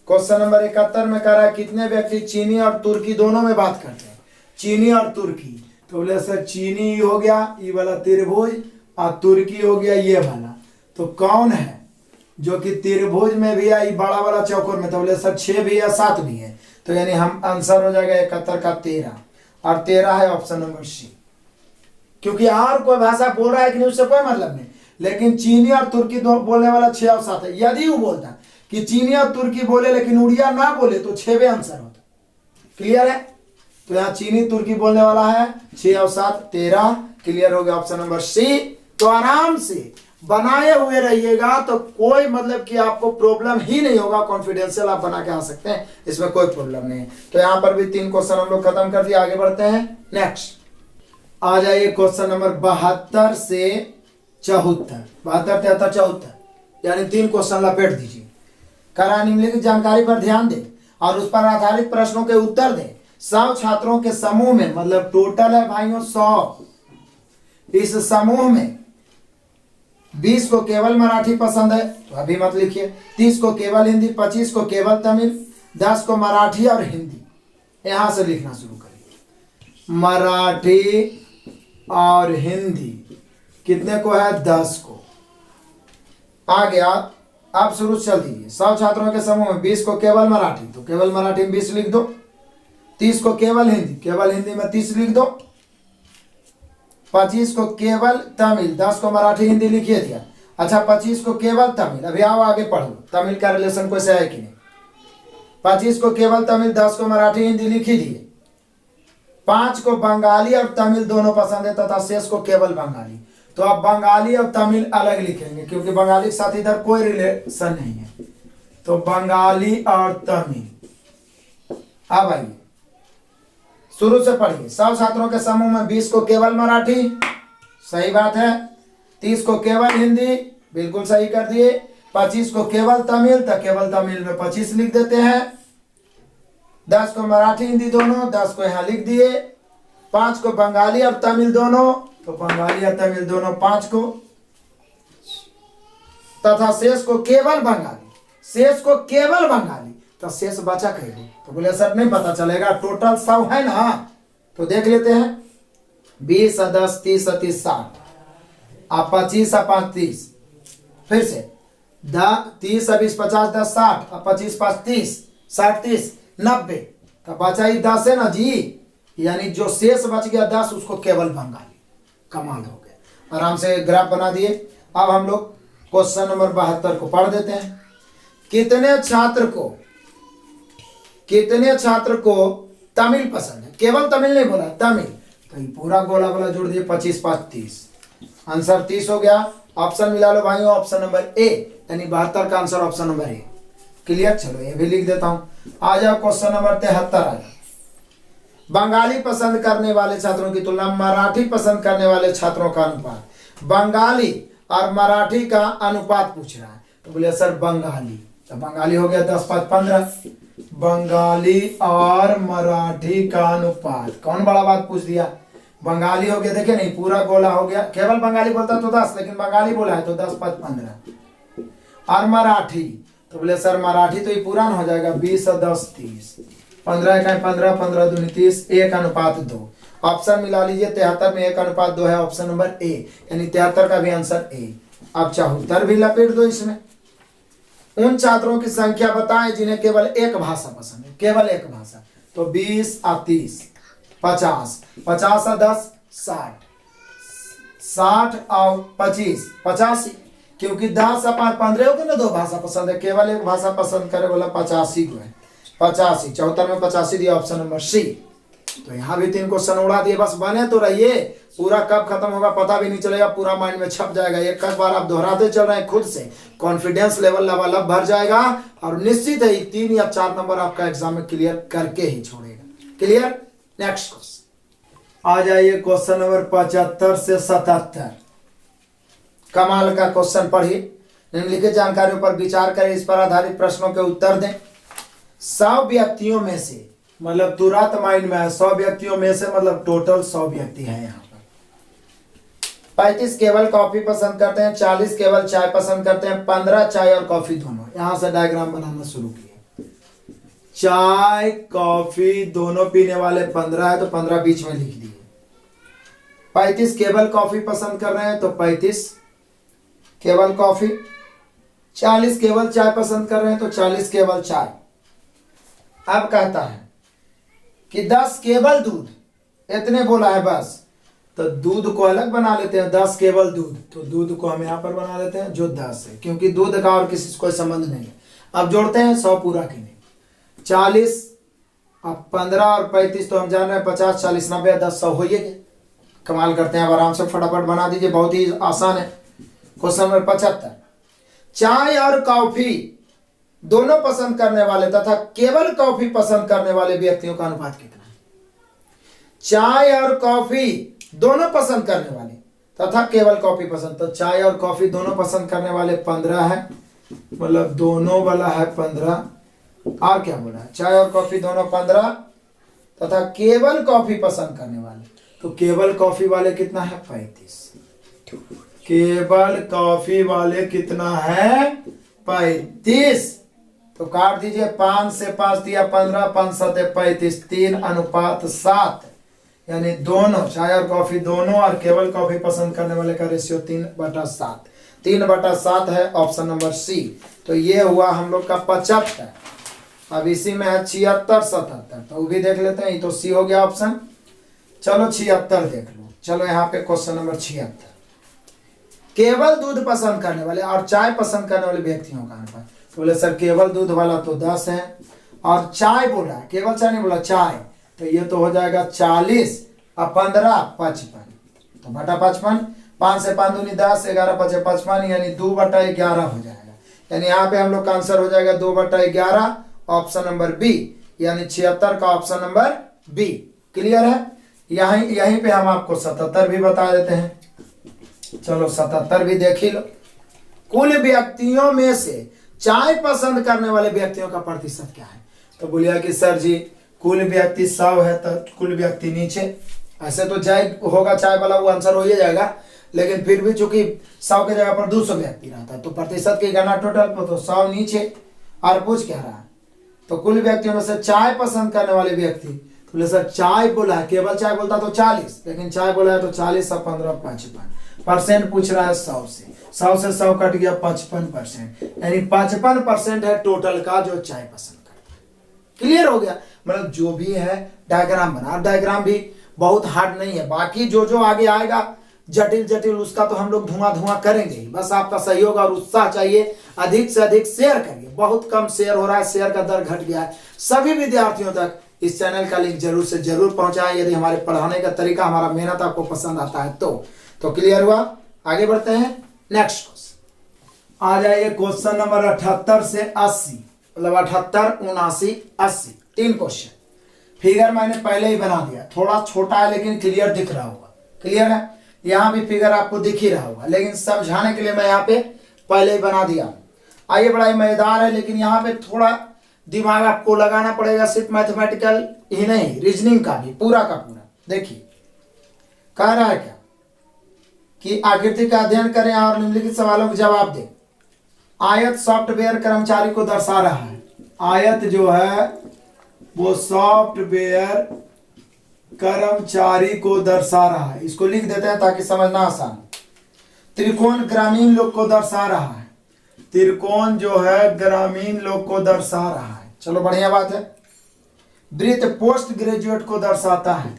क्वेश्चन नंबर 71 में कह रहा है कितने व्यक्ति चीनी और तुर्की दोनों में बात करते हैं। चीनी और तुर्की, तो बोले सर चीनी हो गया ये वाला त्रिभुज, और तुर्की हो गया ये वाला। तो कौन है जो कि त्रिभुज में भी है, बड़ा वाला चौकोर में। तो बोले सर 6 भी है 7 भी है, तो यानी हम आंसर हो जाएगा 71 का 13, और 13 है ऑप्शन नंबर सी। क्योंकि और कोई भाषा बोल रहा है कि नहीं उससे कोई मतलब नहीं, लेकिन चीनी और तुर्की बोलने वाला 6 और 7 है। यदि वो बोलता कि चीनी और तुर्की बोले लेकिन उड़िया ना बोले तो 6वें आंसर होता। क्लियर है। तो यहाँ चीनी तुर्की बोलने वाला है 6 और 7 13। क्लियर हो गया ऑप्शन नंबर सी। तो आराम से बनाए हुए रहिएगा, तो कोई मतलब कि आपको प्रॉब्लम ही नहीं होगा। कॉन्फिडेंशियल आप बना के आ सकते हैं, इसमें कोई प्रॉब्लम नहीं है। तो यहाँ पर भी 3 क्वेश्चन हम लोग खत्म कर दिए। आगे बढ़ते हैं नेक्स्ट। आ जाइए क्वेश्चन नंबर 72 से 74। 72 73 74, यानी 3 क्वेश्चन लपेट दीजिए। करा निम्नलिखित जानकारी पर ध्यान दें और उस पर आधारित प्रश्नों के उत्तर दें। 100 छात्रों के समूह में, मतलब टोटल है भाइयों 100, इस समूह में 20 को केवल मराठी पसंद है, तो अभी मत लिखिए। 30 को केवल हिंदी, 25 को केवल तमिल, 10 को मराठी और हिंदी। यहां से लिखना शुरू करिए। मराठी और हिंदी कितने को है, 10 को। आ गया। आप शुरू चल दीजिए। 100 छात्रों के समूह में 20 को केवल मराठी, तो केवल मराठी में 20 लिख दो। 30 को केवल हिंदी, केवल हिंदी में 30 लिख दो। 25 को केवल तमिल, 10 को मराठी हिंदी लिखिए दिया। अच्छा 25 को केवल तमिल, अभी आओ आगे पढ़ो तमिल का रिलेशन कोई से है कि नहीं। 25 को केवल तमिल, 10 को मराठी हिंदी लिख ही दिए। 5 को बंगाली और तमिल दोनों पसंद है तथा शेष को केवल बंगाली। तो आप बंगाली और तमिल अलग लिखेंगे, क्योंकि बंगाली के साथ इधर कोई रिलेशन नहीं है। तो बंगाली और तमिल। अब आइए शुरू से पढ़िए। 100 छात्रों के समूह में 20 को केवल मराठी, सही बात है। 30 को केवल हिंदी, बिल्कुल सही कर दिए। 25 को केवल तमिल, तो केवल तमिल में 25 लिख देते हैं। 10 को मराठी हिंदी दोनों, 10 को यहां लिख दिए। 5 को बंगाली और तमिल दोनों, तो बंगाली और तमिल दोनों 5 को, तथा शेष को केवल बंगाली, शेष को केवल बंगाली, तो शेष बचा कहीं। तो बोले सर नहीं पता चलेगा, टोटल 100 है ना, तो देख लेते हैं। 20 और 10 30 और 30 60, आप 25 और 5 30, फिर से 30 और 20 50 10 60, और 25 5 30 60 30 90, तो बचा ही 10 है ना जी, यानी जो शेष बच गया 10 उसको केवल बंगाली। कमाल हो गया। आराम से ग्राफ बना दिए। अब हम लोग क्वेश्चन नंबर 72 को पढ़ देते हैं। कितने छात्र को तमिल पसंद है, केवल तमिल नहीं बोला तमिल, तो ये पूरा गोला गोला जोड़ दिए। 25 5 30, आंसर 30 हो गया। ऑप्शन मिला लो भाइयों, ऑप्शन नंबर ए, यानी 72 का आंसर ऑप्शन नंबर ए। क्लियर। चलो ये भी लिख देता हूं। आ जाओ क्वेश्चन नंबर 73 आ जाओ। बंगाली पसंद करने वाले छात्रों की तुलना मराठी पसंद करने वाले छात्रों का अनुपात। बंगाली और मराठी का अनुपात पूछ रहा है, तो बोले सर बंगाली, तो बंगाली हो गया 10 5 15। बंगाली और मराठी का अनुपात, कौन बड़ा बात पूछ दिया। बंगाली हो गया, देखे नहीं पूरा गोला हो गया। केवल बंगाली बोलता तो 10, लेकिन बंगाली बोला है तो 10 5 15। और मराठी, तो बोले सर मराठी तो ये पूरा ना हो जाएगा। 20 और 10 30, 15 1 15 15 दूनी 30, 1:2। ऑप्शन मिला लीजिए। 73 में 1:2 है, ऑप्शन नंबर ए, यानी 73 का भी आंसर ए। अब 74 भी लपेट दो इसमें। उन छात्रों की संख्या बताएं जिन्हें केवल एक भाषा पसंद है, केवल एक भाषा। तो 20 और 30 50, 50 और 10 60, 60 और 25 85, क्योंकि 10 और 5 15 हो गए ना, दो भाषा पसंद है, केवल एक भाषा पसंद करे बोला 85 को है, 85 74 में 85 दिया, ऑप्शन नंबर सी। तो यहाँ भी 3 क्वेश्चन उड़ा दिए, बस बने तो रहिए, पूरा कब खत्म होगा पता भी नहीं चलेगा, पूरा माइंड में छप जाएगा। एक बार आप दोहराते चल रहे हैं खुद से, कॉन्फिडेंस लेवल लबालब भर जाएगा और निश्चित है 3 या 4 नंबर आपका एग्जाम में क्लियर करके ही छोड़ेगा। क्लियर। नेक्स्ट क्वेश्चन आ जाइए, क्वेश्चन नंबर 75 से 77। कमाल का क्वेश्चन पढ़िए, निम्नलिखित जानकारियों पर विचार करें, इस पर आधारित प्रश्नों के उत्तर दें। 100 व्यक्तियों में से, मतलब तुरंत माइंड में है, 100 व्यक्तियों में से मतलब टोटल 100 व्यक्ति हैं यहाँ पर। 35 केवल कॉफी पसंद करते हैं, 40 केवल चाय पसंद करते हैं, 15 चाय और कॉफी दोनों। यहां से डायग्राम बनाना शुरू किए, चाय कॉफी दोनों पीने वाले 15 है, तो 15 बीच में लिख दिए। 35 केवल कॉफी पसंद कर रहे हैं, तो 35 केवल कॉफी। 40 केवल चाय पसंद कर रहे हैं, तो 40 केवल चाय। अब कहता है कि 10 केवल दूध, इतने बोला है बस, तो दूध को अलग बना लेते हैं, 10 केवल दूध, तो दूध को हम यहाँ पर बना लेते हैं जो 10 है, क्योंकि दूध का और किसी से कोई संबंध नहीं है। अब जोड़ते हैं 100 पूरा के लिए, 40 अब 15 और 35, तो हम जान रहे हैं 50 40 90 10 100 हो गए। कमाल करते हैं, अब आराम से फटाफट बना दीजिए, बहुत ही आसान है। क्वेश्चन नंबर 75, चाय और कॉफी दोनों पसंद करने वाले तथा केवल कॉफी पसंद करने वाले व्यक्तियों का अनुपात कितना है? चाय और कॉफी दोनों पसंद करने वाले तथा केवल कॉफी पसंद, तो चाय और कॉफी दोनों पसंद करने वाले 15 है, मतलब दोनों वाला है 15, और क्या बोला है, चाय और कॉफी दोनों 15 तथा केवल कॉफी पसंद करने वाले, तो केवल कॉफी वाले कितना है 35, केवल कॉफी वाले कितना है 35, तो काट दीजिए, 5 से 5 दिया 15, 5 7 35, 3 अनुपात 7, यानी दोनों चाय और कॉफी दोनों और केवल कॉफी पसंद करने वाले का रेशियो 3/7, 3/7 है, ऑप्शन नंबर सी। तो ये हुआ हम लोग का 75। अब इसी में है 76 77, तो वो भी देख लेते हैं, ये तो सी हो गया ऑप्शन। चलो 76 देख लो, चलो यहाँ पे क्वेश्चन नंबर 76, केवल दूध पसंद करने वाले और चाय पसंद करने वाले व्यक्तियों का अनुपात। तो बोले सर केवल दूध वाला तो 10 है, और चाय बोला, केवल चाय नहीं बोला, चाय, तो ये तो हो जाएगा 40 और 15 55, तो बटा 55, 5 से 5 दूनी 10, 11 5 55, यानी 2/11 हो जाएगा। यानी यहाँ पे हम लोग का आंसर हो जाएगा 2/11, ऑप्शन नंबर बी, यानी 76 का ऑप्शन नंबर बी। क्लियर है। यहीं पे हम आपको 77 भी बता देते हैं, चलो 77 भी देख ही लो। कुल व्यक्तियों में से चाय पसंद करने वाले व्यक्तियों का प्रतिशत क्या है? तो बोलिए कि सर जी कुल व्यक्ति 100 है, तो कुल व्यक्ति नीचे, ऐसे तो चाय होगा, चाय वाला वो आंसर हो ही जाएगा, लेकिन फिर भी चूंकि 100 की जगह पर 200 व्यक्ति रहता है, तो प्रतिशत की गणना टोटल पर, तो 100 नीचे, और पूछ क्या रहा है, तो कुल व्यक्तियों में से चाय पसंद करने वाले व्यक्ति, तो बोले सर चाय बोला है, केवल चाय बोलता तो 40, लेकिन चाय बोला है तो 40 और 15 55% पूछ रहा है 100 से, 100 से 100 कट गया 55%, यानी 55% है टोटल का जो चाय पसंद करता है। क्लियर हो गया। मतलब जो भी है डायग्राम बना, डायग्राम भी बहुत हार्ड नहीं है, बाकी जो जो आगे आएगा जटिल जटिल उसका तो हम लोग धुआं करेंगे ही, बस आपका सहयोग और उत्साह चाहिए। अधिक से अधिक शेयर करिए, बहुत कम शेयर हो रहा है, शेयर का दर घट गया है। सभी विद्यार्थियों तक इस चैनल का लिंक जरूर से जरूर पहुंचाएं, यदि हमारे पढ़ाने का तरीका, हमारा मेहनत आपको पसंद आता है तो क्लियर हुआ। आगे बढ़ते हैं, नेक्स्ट क्वेश्चन आ जाइए, क्वेश्चन नंबर 78 से 80, मतलब 78 79 80, 3 क्वेश्चन। फिगर मैंने पहले ही बना दिया, थोड़ा छोटा है लेकिन क्लियर दिख रहा होगा। क्लियर है, यहाँ भी फिगर आपको दिख ही रहा होगा, लेकिन समझाने के लिए मैं यहाँ पे पहले ही बना दिया। आइए, बड़ा ही मजेदार है, लेकिन यहाँ पे थोड़ा दिमाग आपको लगाना पड़ेगा, सिर्फ मैथमेटिकल ही नहीं, रीजनिंग का भी पूरा का पूरा। देखिए कह रहा है क्या कि आकृति का अध्ययन करें और निम्नलिखित सवालों के जवाब दें। आयत सॉफ्टवेयर कर्मचारी को दर्शा रहा है, आयत जो है वो सॉफ्टवेयर कर्मचारी को दर्शा रहा है, इसको लिख देते हैं ताकि समझना आसान। त्रिकोण ग्रामीण लोग को दर्शा रहा है, त्रिकोण जो है ग्रामीण लोग को दर्शा रहा है। चलो बढ़िया बात है। वृत्त पोस्ट ग्रेजुएट को दर्शाता है।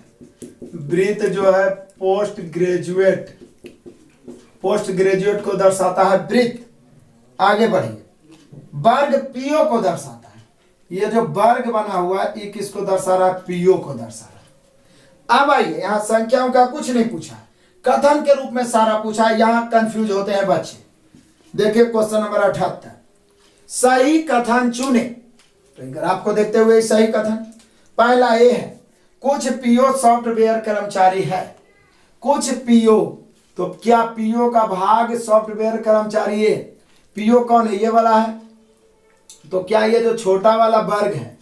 वृत्त जो है पोस्ट ग्रेजुएट को दर्शाता है वृत्त। आगे बढ़िए। वर्ग पीओ को दर्शाता है। ये जो वर्ग बना हुआ है ये किसको दर्शा रहा है? पीओ को दर्शा रहा है। अब आइए, यहां संख्याओं का कुछ नहीं पूछा, कथन के रूप में सारा पूछा है। यहां कंफ्यूज होते हैं बच्चे। देखिए क्वेश्चन नंबर 78, सही कथन चुने। तो ग्राफ को देखते हुए सही कथन पहला ए है, कुछ पीओ सॉफ्टवेयर कर्मचारी है। कुछ पीओ, तो क्या पीओ का भाग सॉफ्टवेयर कर्मचारी है? पीओ कौन है? ये वाला है। तो क्या ये जो छोटा वाला वर्ग है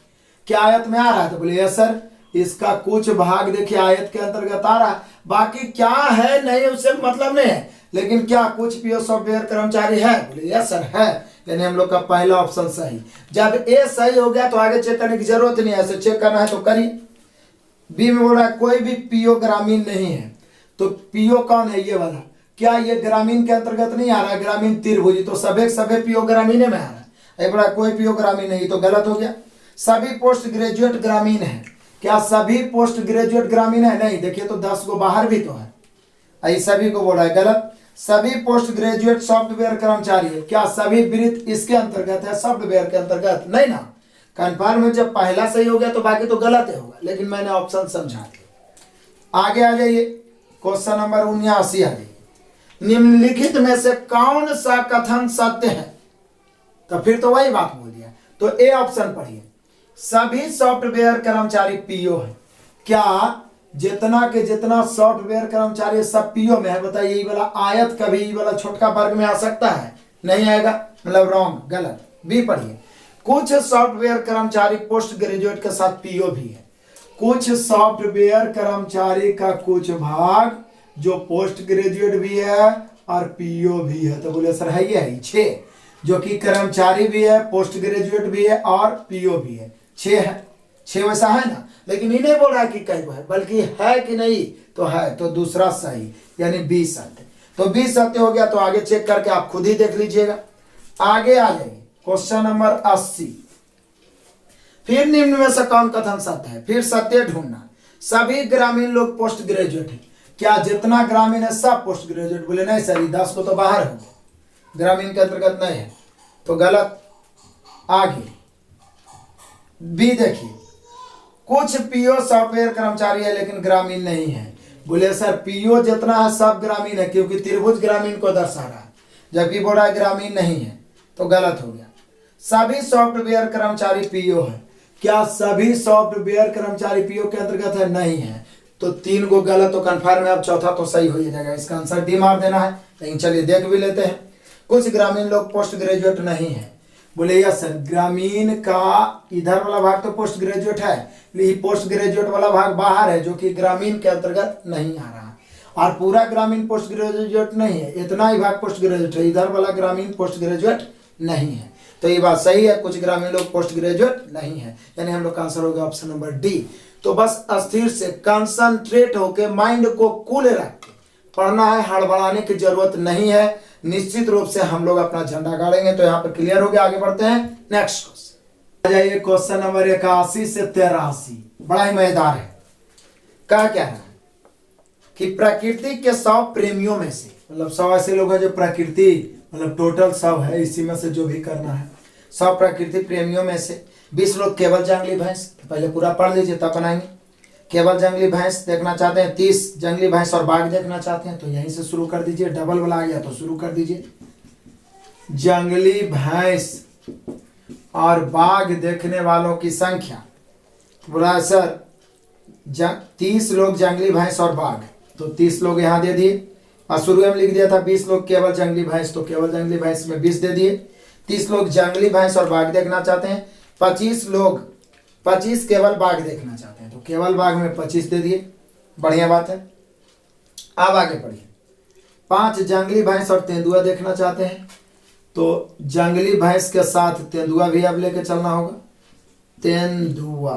क्या आयत में आ रहा है? तो बोले यस सर, इसका कुछ भाग देखिए आयत के अंतर्गत आ रहा है। बाकी क्या है नहीं उससे मतलब नहीं है, लेकिन क्या कुछ पीओ सॉफ्टवेयर कर्मचारी है? बोले यस सर है। यानी हम लोग का पहला ऑप्शन सही। जब ए सही हो गया तो आगे चेक करने की जरूरत नहीं है, ऐसे चेक करना है तो करिए। बी में बोल रहा है कोई भी पीओ ग्रामीण नहीं है। तो पीओ कौन है? ये वाला। क्या ये ग्रामीण के अंतर्गत नहीं आ रहा है? ग्रामीण त्रिभुजी, तो सभे पीओ ग्रामीण में आ रहा है। बोला कोई पीओ ग्रामीण नहीं, तो गलत हो गया। सभी पोस्ट ग्रेजुएट ग्रामीण है। क्या सभी पोस्ट ग्रेजुएट ग्रामीण है? नहीं। देखिए तो 10 को बाहर भी तो है, सभी को बोल रहा है, गलत। सभी पोस्ट ग्रेजुएट सॉफ्टवेयर कर्मचारी है। क्या सभी वृत्त इसके अंतर्गत है? सॉफ्टवेयर के अंतर्गत नहीं ना। कंफर्म है, जब पहला सही हो गया तो बाकी तो गलत ही होगा, लेकिन मैंने ऑप्शन समझा दिया। आगे आ जाइए, क्वेश्चन नंबर 79 आ जाइए। निम्नलिखित में से कौन सा कथन सत्य है? तो फिर तो वही बात बोल दिया। तो ए ऑप्शन पढ़िए, सभी सॉफ्टवेयर कर्मचारी पीओ है। क्या जितना के जितना सॉफ्टवेयर कर्मचारी सब पीओ में है? बताइए, ये वाला आयत कभी ये वाला छोटका वर्ग में आ सकता है? नहीं आएगा, मतलब रॉन्ग, गलत। बी पढ़िए, कुछ सॉफ्टवेयर कर्मचारी पोस्ट ग्रेजुएट के साथ पीओ भी है। कुछ सॉफ्टवेयर कर्मचारी का कुछ भाग जो पोस्ट ग्रेजुएट भी है और पीओ भी है। तो बोले सर है ये 6, जो कि कर्मचारी भी है, पोस्ट ग्रेजुएट भी है और पीओ भी है। 6 है, 6 वैसा है ना। लेकिन ये नहीं बोल रहा है कि कई है, बल्कि है कि नहीं, तो है। तो दूसरा सही, यानी बी सत्य। तो बी सत्य हो गया। तो आगे चेक करके आप खुद ही देख लीजिएगा। आगे आ जाइए, क्वेश्चन नंबर 80, फिर निम्न में से कौन कथन सत्य है? फिर सत्य ढूंढना। सभी ग्रामीण लोग पोस्ट ग्रेजुएट है। क्या जितना ग्रामीण है सब पोस्ट ग्रेजुएट? बोले नहीं सर, 10 को तो बाहर हो, ग्रामीण के अंतर्गत नहीं है, तो गलत। आगे बी देखिए, कुछ पीओ सॉफ्टवेयर कर्मचारी है लेकिन ग्रामीण नहीं है। बोले सर पीओ जितना है सब ग्रामीण है, क्योंकि त्रिभुज ग्रामीण को दर्शा रहा है, जबकि बोल रहा है ग्रामीण नहीं है, तो गलत हो गया। सभी सॉफ्टवेयर कर्मचारी पीओ है। क्या सभी सॉफ्टवेयर कर्मचारी पीओ के अंतर्गत है? नहीं है, तो 3 को गलत। तो कन्फर्म है, अब चौथा तो सही हो जाएगा। इसका आंसर डी मार देना है। लेकिन चलिए देख भी लेते हैं। कुछ ग्रामीण लोग पोस्ट ग्रेजुएट नहीं है। बोले यस सर, ग्रामीण का इधर वाला भाग तो पोस्ट ग्रेजुएट है, लेकिन पोस्ट ग्रेजुएट वाला भाग बाहर है, जो कि ग्रामीण के अंतर्गत नहीं आ रहा। और पूरा ग्रामीण पोस्ट ग्रेजुएट नहीं है, इतना ही भाग पोस्ट ग्रेजुएट है, इधर वाला ग्रामीण पोस्ट ग्रेजुएट नहीं है। तो ये बात सही है, कुछ ग्रामीण लोग पोस्ट ग्रेजुएट नहीं है, यानी हम लोग का आंसर होगा ऑप्शन नंबर डी। तो बस अस्थिर से कंसंट्रेट होके माइंड को कूल रख के पढ़ना है, हड़बड़ाने की जरूरत नहीं है। निश्चित रूप से हम लोग अपना झंडा गाड़ेंगे। तो यहाँ पर क्लियर हो गया। आगे बढ़ते हैं नेक्स्ट क्वेश्चन। आ जाइए क्वेश्चन नंबर 81 से 83, बड़ा ही मजेदार है। क्या क्या है कि प्रकृति के 100 प्रेमियों में से, मतलब 100 ऐसे लोग हैं जो प्रकृति, मतलब टोटल 100 है, इसी में से जो भी करना है। 100 प्रकृति प्रेमियों में से 20 लोग केवल जंगली भैंस, पहले पूरा पढ़ लीजिए तब बनाएंगे। केवल जंगली भैंस देखना चाहते हैं, 30 जंगली भैंस और बाघ देखना चाहते हैं, तो यहीं से शुरू कर दीजिए। डबल वाला आ गया तो शुरू कर दीजिए। जंगली भैंस और बाघ देखने वालों की संख्या, बोला सर 30 लोग जंगली भैंस और बाघ, तो 30 लोग यहाँ दे दिए। और शुरू में लिख दिया था 20 लोग केवल जंगली भैंस, तो केवल जंगली भैंस में 20 दे दिए। 30 लोग जंगली भैंस और बाघ देखना चाहते हैं। 25 केवल बाघ देखना चाहते हैं, तो केवल बाघ में 25 दे दिए। बढ़िया बात है। अब आगे पढ़िए। 5 जंगली भैंस और तेंदुआ देखना चाहते हैं, तो जंगली भैंस के साथ तेंदुआ भी अब लेके चलना होगा। तेंदुआ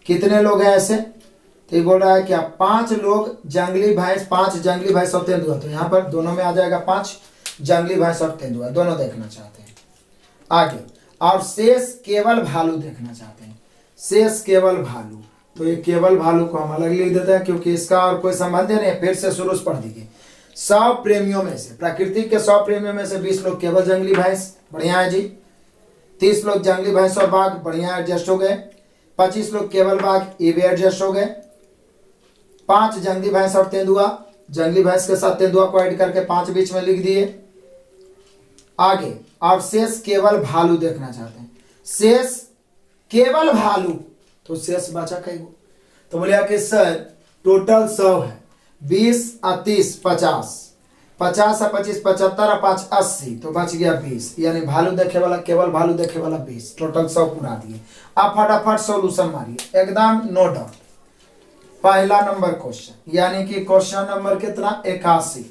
कितने लोग हैं ऐसे? तो ये बोल रहा है क्या 5 लोग जंगली भैंस, 5 जंगली भैंस और तेंदुआ, तो यहाँ पर दोनों में आ जाएगा 5। जंगली भैंस और तेंदुआ दोनों देखना चाहते हैं। आगे, और शेष केवल भालू देखना चाहते हैं। शेष केवल भालू, तो ये केवल भालू को हम अलग लिख देते हैं क्योंकि इसका और कोई संबंध नहीं है। फिर से शुरू से पढ़ दीजिए। 100 प्रेमियों में से, प्रकृति के 100 प्रेमियों में से 20 लोग केवल जंगली भैंस, बढ़िया है जी। 30 लोग जंगली भैंस और बाघ, बढ़िया एडजस्ट हो गए। 25 लोग केवल बाघ, ये भी एडजस्ट हो गए। 5 जंगली भैंस और तेंदुआ, जंगली भैंस के साथ तेंदुआ को ऐड करके 5 बीच में लिख दिए। आगे, और शेष केवल भालू देखना चाहते हैं। शेष केवल भालू, तो शेष बचा कई गो, तो बोले कि सर टोटल 100 है, 20 और 30 50, 50 और 25 75 और 5 80, तो बच गया 20, यानी भालू देखे वाला, केवल भालू देखे वाला 20, टोटल 100 पूरा दिए। अब फटाफट सॉल्यूशन मारिए, एकदम नो डाउट। पहला नंबर क्वेश्चन, यानी कि क्वेश्चन नंबर कितना, 81।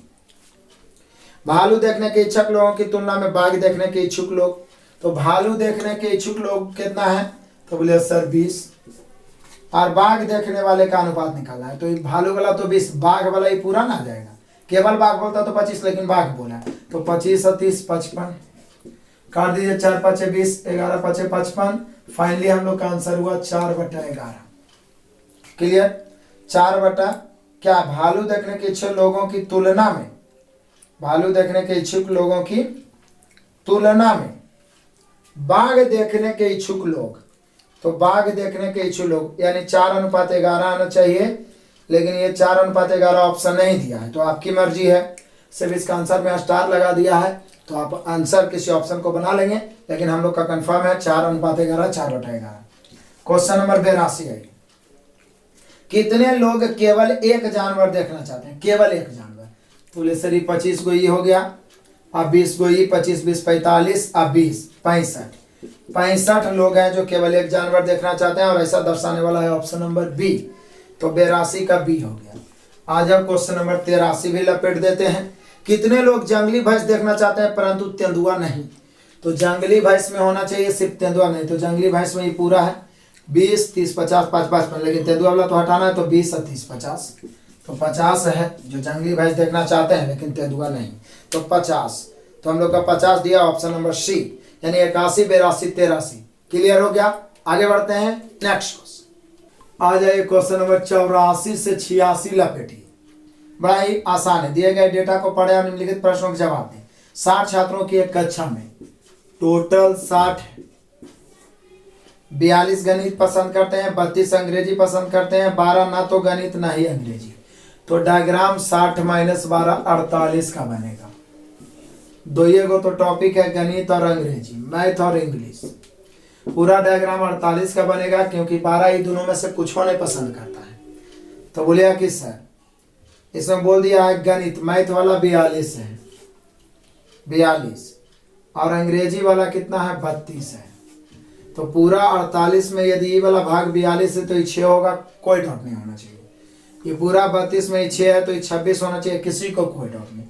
भालू देखने के इच्छुक लोगों की तुलना में बाघ देखने के इच्छुक लोग, तो भालू देखने के इच्छुक लोग कितना है, तो बोले सर 20, और बाघ देखने वाले का अनुपात निकालना है, तो भालू वाला तो 20, बाघ वाला ही पूरा ना जाएगा। केवल बाघ बोलता तो 25, लेकिन बाघ बोला तो 25 और 30 55, काट दीजिए। 4 5 20, 11 5 55। फाइनली हम लोग का आंसर हुआ 4/11। क्लियर। 4 क्या, भालू देखने के इच्छुक लोगों की तुलना में, भालू देखने के इच्छुक लोगों की तुलना में बाघ देखने के इच्छुक लोग, तो बाघ देखने के इच्छुक लोग यानी 4:11 आना चाहिए, लेकिन ये 4:11 ऑप्शन नहीं दिया है, तो आपकी मर्जी है। सिर्फ इसका आंसर में स्टार लगा दिया है, तो आप आंसर किसी ऑप्शन को बना लेंगे, लेकिन हम लोग का कंफर्म है 4:11, 4/11। क्वेश्चन नंबर 82 है, कितने लोग केवल एक जानवर देखना चाहते हैं, केवल एक जानवर, तो सर 25 गो ये हो गया, अब 20 गो ये, 25 20 45, अब 20 65 लोग हैं जो केवल एक जानवर देखना चाहते हैं, और ऐसा दर्शाने वाला है ऑप्शन नंबर बी, तो 82 का बी हो गया। आज हम क्वेश्चन नंबर 83 भी लपेट देते हैं। कितने लोग जंगली भैंस देखना चाहते हैं परंतु तेंदुआ नहीं, तो जंगली भैंस में होना चाहिए, सिर्फ तेंदुआ नहीं, तो जंगली भैंस में ही पूरा है 20 30 50 5 55, लेकिन तेंदुआ वाला तो हटाना है, तो 20 और 30 50, तो 50 है जो जंगली भैंस देखना चाहते हैं लेकिन तेंदुआ नहीं, तो 50, तो हम लोग का 50 दिया ऑप्शन नंबर सी, यानी 81 82 83। क्लियर हो गया। आगे बढ़ते हैं नेक्स्ट क्वेश्चन। आ जाइए क्वेश्चन नंबर 84 से 86 लपेटिए। बड़ा ही आसान है, दिए गए डेटा को पढ़े और निम्नलिखित प्रश्नों के जवाब दें। 60 छात्रों की एक कक्षा में टोटल 60 है। 42 गणित पसंद करते हैं, 32 अंग्रेजी पसंद करते हैं, 12 ना तो गणित ना ही अंग्रेजी, तो डायग्राम 60 - 12 48 का बनेगा। दो ये गो तो टॉपिक है, गणित और अंग्रेजी, मैथ और इंग्लिश, पूरा डायग्राम 48 का बनेगा, क्योंकि 12 ही दोनों में से कुछ होने पसंद करता है। तो बोलिए कि सर इसमें बोल दिया है गणित, मैथ वाला 42 है, 42, और अंग्रेजी वाला कितना है 32 है, तो पूरा 48 में यदि ये वाला भाग 42 है तो ये 6 होगा, कोई डाउट नहीं होना चाहिए। ये पूरा 32 में 6 है तो ये 26 होना चाहिए, किसी को कोई डाउट नहीं।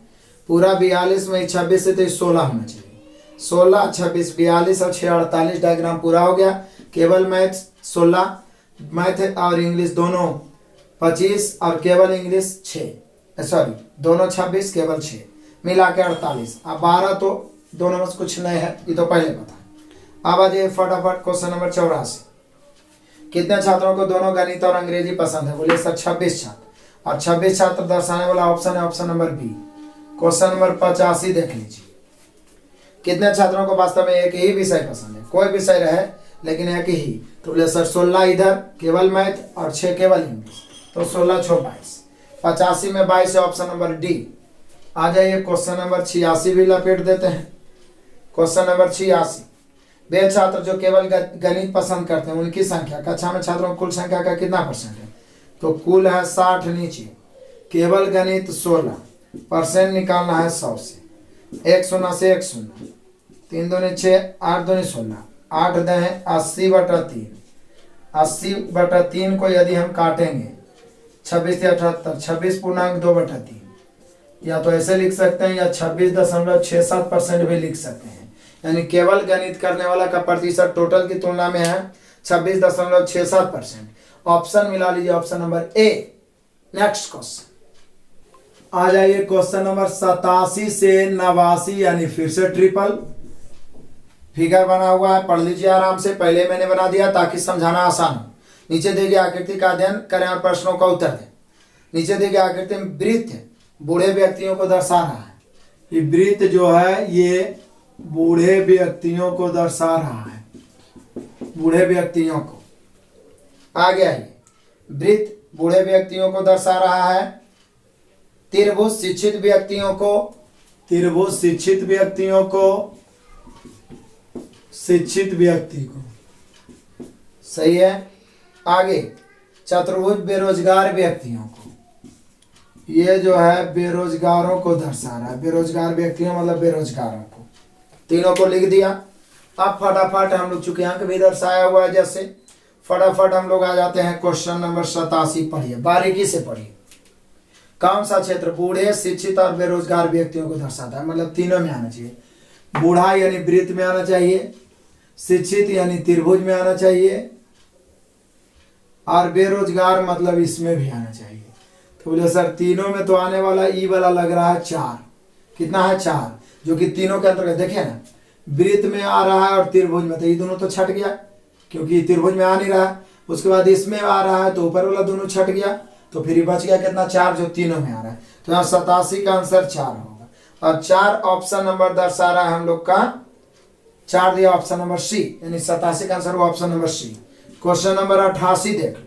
पूरा 42 में 26 है तो ये 16 होना चाहिए, 16 26 42 और 6 48, डायग्राम पूरा हो गया। केवल मैथ 16, मैथ और इंग्लिश दोनों 25, और केवल इंग्लिश 6, सॉरी दोनों 26 केवल 6, मिला के 48। अब 12 तो दोनों में कुछ नहीं है, ये तो पहले पता है। अब आ जाइए फटाफट क्वेश्चन नंबर 84। कितने छात्रों को दोनों गणित और अंग्रेजी पसंद है, बोलिए सर 26 छात्र, और 26 छात्र दर्शाने वाला ऑप्शन है option number B. Question number 85 देख लीजिए। कितने छात्रों को वास्तव में एक ही विषय पसंद है, कोई विषय रहे लेकिन एक ही, तो बोले सर 16 इधर केवल मैथ और 6 केवल इंग्लिश, तो 16 6 22, 85 में 22 है ऑप्शन नंबर डी। आ जाइए क्वेश्चन नंबर 86 भी लपेट देते हैं। क्वेश्चन नंबर 86, वे छात्र जो केवल गणित पसंद करते हैं उनकी संख्या कक्षा में छात्रों की कुल संख्या का कितना परसेंट है, तो कुल है 60, नीचे केवल गणित 16, परसेंट निकालना है 100 से, 1 0 से 1 0, 3 दूनी 6, 8 दूनी 16, 8 दे 80/3, 80/3 को यदि हम काटेंगे 26 या 78, 26.2/3, या तो ऐसे लिख सकते हैं या 26.67% भी लिख सकते हैं, यानी केवल गणित करने वाला का प्रतिशत टोटल की तुलना में है 26.67%। ऑप्शन मिला लीजिए option number A. Next question, आ जाइए क्वेश्चन नंबर 87 से 89, यानी फिर से ट्रिपल। फिगर बना हुआ है, पढ़ लीजिए आराम से। पहले मैंने बना दिया ताकि समझाना आसान हो। नीचे दी गई आकृति का अध्ययन करें और प्रश्नों का उत्तर दें। नीचे दी गई आकृति में वृत्त बूढ़े व्यक्तियों को दर्शा रहा है। ये वृत्त जो है ये बूढ़े व्यक्तियों को दर्शा रहा है, बूढ़े व्यक्तियों को। आगे आइए, वृत्त बूढ़े व्यक्तियों को दर्शा रहा है। त्रिभुज शिक्षित व्यक्तियों को, त्रिभुज शिक्षित व्यक्तियों को, शिक्षित व्यक्ति को, सही है। आगे चतुर्भुज बेरोजगार व्यक्तियों को, ये जो है बेरोजगारों को दर्शा रहा है। बेरोजगार व्यक्तियों मतलब बेरोजगारों को। तीनों को लिख दिया। अब फटाफट हम लोग, चूंकि अंक भी दर्शाया हुआ है जैसे, फटाफट हम लोग आ जाते हैं क्वेश्चन नंबर 87। पढ़िए, बारीकी से पढ़िए। कौन सा क्षेत्र बूढ़े शिक्षित और बेरोजगार व्यक्तियों को दर्शाता है? मतलब तीनों में आना चाहिए। बूढ़ा यानी वृत्त में आना चाहिए, शिक्षित यानी त्रिभुज में आना चाहिए, और बेरोजगार मतलब इसमें भी आना चाहिए। तो बोले सर तीनों में तो आने वाला ई वाला लग रहा है 4। कितना है? 4, जो कि तीनों के अंतर्गत। देखिए ना, वृत्त में आ रहा है और त्रिभुज में, तो ये दोनों तो छट गया क्योंकि त्रिभुज में आ नहीं रहा है। उसके बाद इसमें आ रहा है तो ऊपर वाला दोनों छट गया, तो फिर बच गया कितना? 4, जो तीनों में आ रहा है। तो यहाँ 87 का आंसर 4 होगा। और 4 ऑप्शन नंबर दर्शा रहा है हम लोग का, 4 दिया ऑप्शन नंबर सी, यानी 87 का answer option number C. Question number 88 देख लो।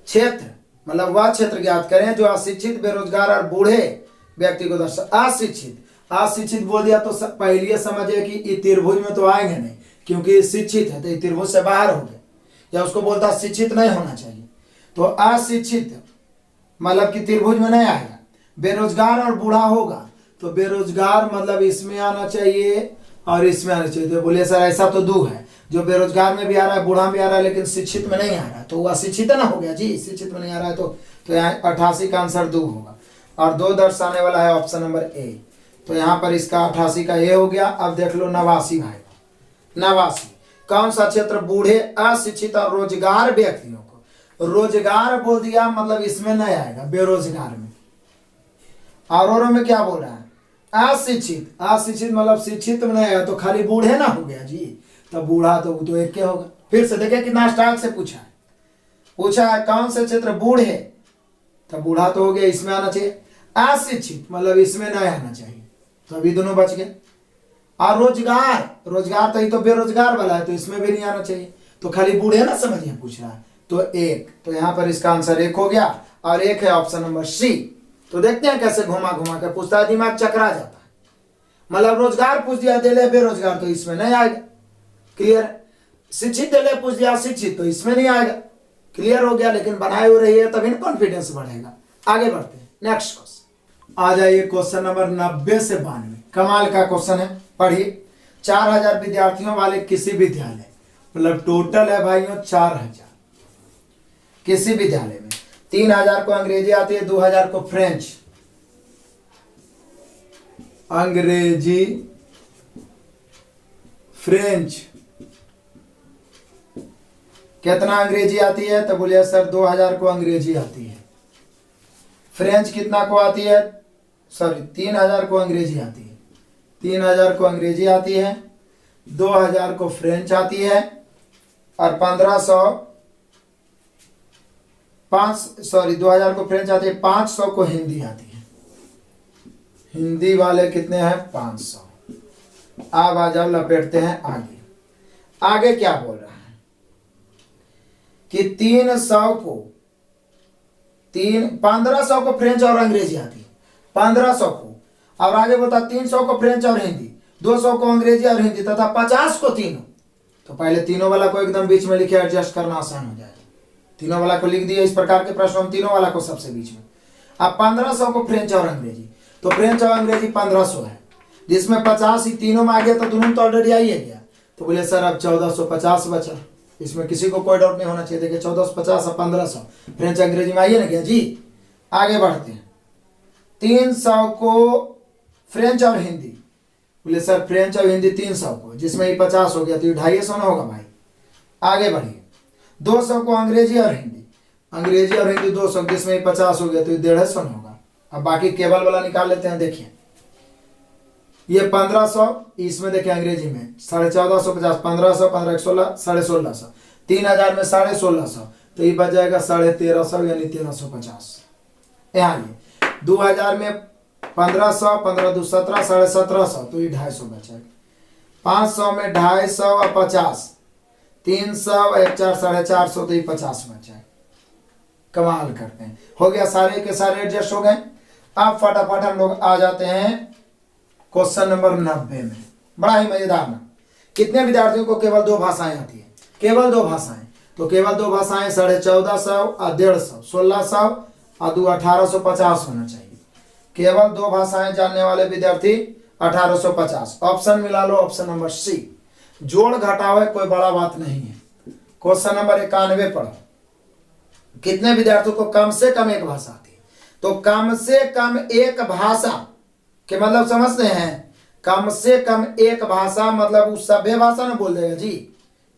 क्षेत्र मतलब वह क्षेत्र ज्ञात करें जो अशिक्षित बेरोजगार और बूढ़े व्यक्ति को दर्शा। अशिक्षित, अशिक्षित बोल दिया तो पहले समझिए कि ये त्रिभुज में तो आएंगे नहीं, क्योंकि शिक्षित है तो ये त्रिभुज से बाहर हो गए, या उसको बोलता शिक्षित नहीं होना चाहिए। तो अशिक्षित मतलब कि त्रिभुज में नहीं आएगा। बेरोजगार और बूढ़ा होगा तो बेरोजगार मतलब इसमें आना चाहिए और इसमें आना चाहिए। तो बोले सर ऐसा तो दो है, जो बेरोजगार में भी आ रहा है, बूढ़ा में भी आ रहा है, लेकिन शिक्षित में नहीं आ रहा है, तो वो अशिक्षित ना हो गया जी। शिक्षित में नहीं आ रहा है तो यहाँ 88 का आंसर 2 होगा। और 2 दर्शाने वाला है ऑप्शन नंबर ए, तो यहाँ पर इसका 88 का ए हो गया। अब देख लो 89 भाई, 89 कौन सा क्षेत्र बूढ़े अशिक्षित और रोजगार व्यक्तियों को, रोजगार बोल दिया मतलब इसमें नहीं आएगा, बेरोजगार में। और में क्या बोल रहा है? अशिक्षित, अशिक्षित मतलब शिक्षित में नहीं आया, तो खाली बूढ़े ना हो गया जी, तो बूढ़ा तो एक क्या होगा। फिर से देखिए कितना स्टाइल से पूछा है। पूछा है कौन से क्षेत्र बूढ़े, तो बूढ़ा तो हो गया, इसमें आना चाहिए। अशिक्षित मतलब इसमें नहीं आना चाहिए, तो अभी दोनों बच गए। और रोजगार, रोजगार तो ये तो बेरोजगार वाला है, तो इसमें भी नहीं आना चाहिए, तो खाली बूढ़े ना समझिए पूछ रहा है, तो 1। तो यहाँ पर इसका आंसर 1 हो गया, और 1 है ऑप्शन नंबर सी। तो देखते हैं कैसे घुमा घुमा कर पूछता है, दिमाग चकरा जाता है। मतलब रोजगार पूछ दिया दिले बेरोजगार, तो इसमें नहीं आएगा। क्लियर? शिक्षित दिले पूछ दिया शिक्षित, तो इसमें नहीं आएगा। क्लियर हो गया? लेकिन बनाए हो रही है तभी कॉन्फिडेंस बढ़ेगा। आगे बढ़ते हैं, नेक्स्ट क्वेश्चन आ जाइए। क्वेश्चन नंबर 90 से 92, कमाल का क्वेश्चन है, पढ़िए। 4000 विद्यार्थियों वाले किसी विद्यालय, मतलब टोटल है भाइयों 4000, किसी विद्यालय में 3000 को अंग्रेजी आती है, 2000 को फ्रेंच, अंग्रेजी फ्रेंच। कितना अंग्रेजी आती है? तो बोलिए सर 2000 को अंग्रेजी आती है। फ्रेंच कितना को आती है? सॉरी 3000 को अंग्रेजी आती है, 3000 को अंग्रेजी आती है, 2000 को फ्रेंच आती है, और 2000 को फ्रेंच आती है, 500 को हिंदी आती है। हिंदी वाले कितने हैं? 500। अब आ जाओ, लपेटते हैं आगे। आगे क्या बोल रहा है कि 1500 को फ्रेंच और अंग्रेजी आती है, 1500 को, और आगे बोलता 300 को फ्रेंच और हिंदी, 200 को अंग्रेजी और हिंदी, तथा 50 को तीनों। तो पहले तीनों वाला को एकदम बीच में लिखे, एडजस्ट करना आसान हो जाएगा। तीनों वाला को लिख दिया। इस प्रकार के प्रश्न हम तीनों वाला को सबसे बीच में। अब 1500 को फ्रेंच और अंग्रेजी, तो फ्रेंच और अंग्रेजी 1500 है, जिसमें 50 ही तीनों में आ गया, तो दोनों तो ऑलरेडी आ ही गया। तो बोले सर अब 1450 बचा, इसमें किसी को कोई डाउट नहीं होना चाहिए। देखिए 1450 और 1500 फ्रेंच अंग्रेजी में आइए ना क्या जी। आगे बढ़ते हैं, 300 को फ्रेंच और हिंदी, बोले सर फ्रेंच और हिंदी 300 को, जिसमें ये 50 हो गया, तो ये 250 ना होगा भाई। आगे बढ़िए, 200 को अंग्रेजी और हिंदी, अंग्रेजी और हिंदी 200, जिसमें 50 हो गया, तो ये 150 ना होगा। अब बाकी केवल वाला निकाल लेते हैं। देखिए ये 1500, इसमें देखिए अंग्रेजी में 1450, 1500, 15 16, 1650, 3000 में 1650, तो ये बच जाएगा 1350 यानी 1350। यहाँ ये 2000 में 1500, 15 2 17, 1750, तो ये 250 बचेगा। 500 में 250 और 50, 300 1 4 450, तो ये 50 बच जाएगा। कमाल करते हैं, हो गया, सारे के सारे एडजस्ट हो गए। अब फटाफट हम लोग आ जाते हैं क्वेश्चन नंबर 90 में। बड़ा ही मजेदार ना। कितने विद्यार्थियों को केवल 2 भाषाएं आती है? केवल 2 भाषाएं, तो केवल 2 भाषाएं 1450 और 150, 1600 और 2 1850 होना चाहिए। केवल 2 भाषाएं जानने वाले विद्यार्थी 1850। ऑप्शन मिला लो, ऑप्शन नंबर सी। जोड़ घटावे कोई बड़ा बात नहीं है। क्वेश्चन नंबर 91 पढ़ो। कितने विद्यार्थियों को कम से कम एक भाषा आती है? तो कम से कम एक भाषा के मतलब समझते हैं? कम से कम एक भाषा मतलब उस सभ्य भाषा में बोल देगा जी।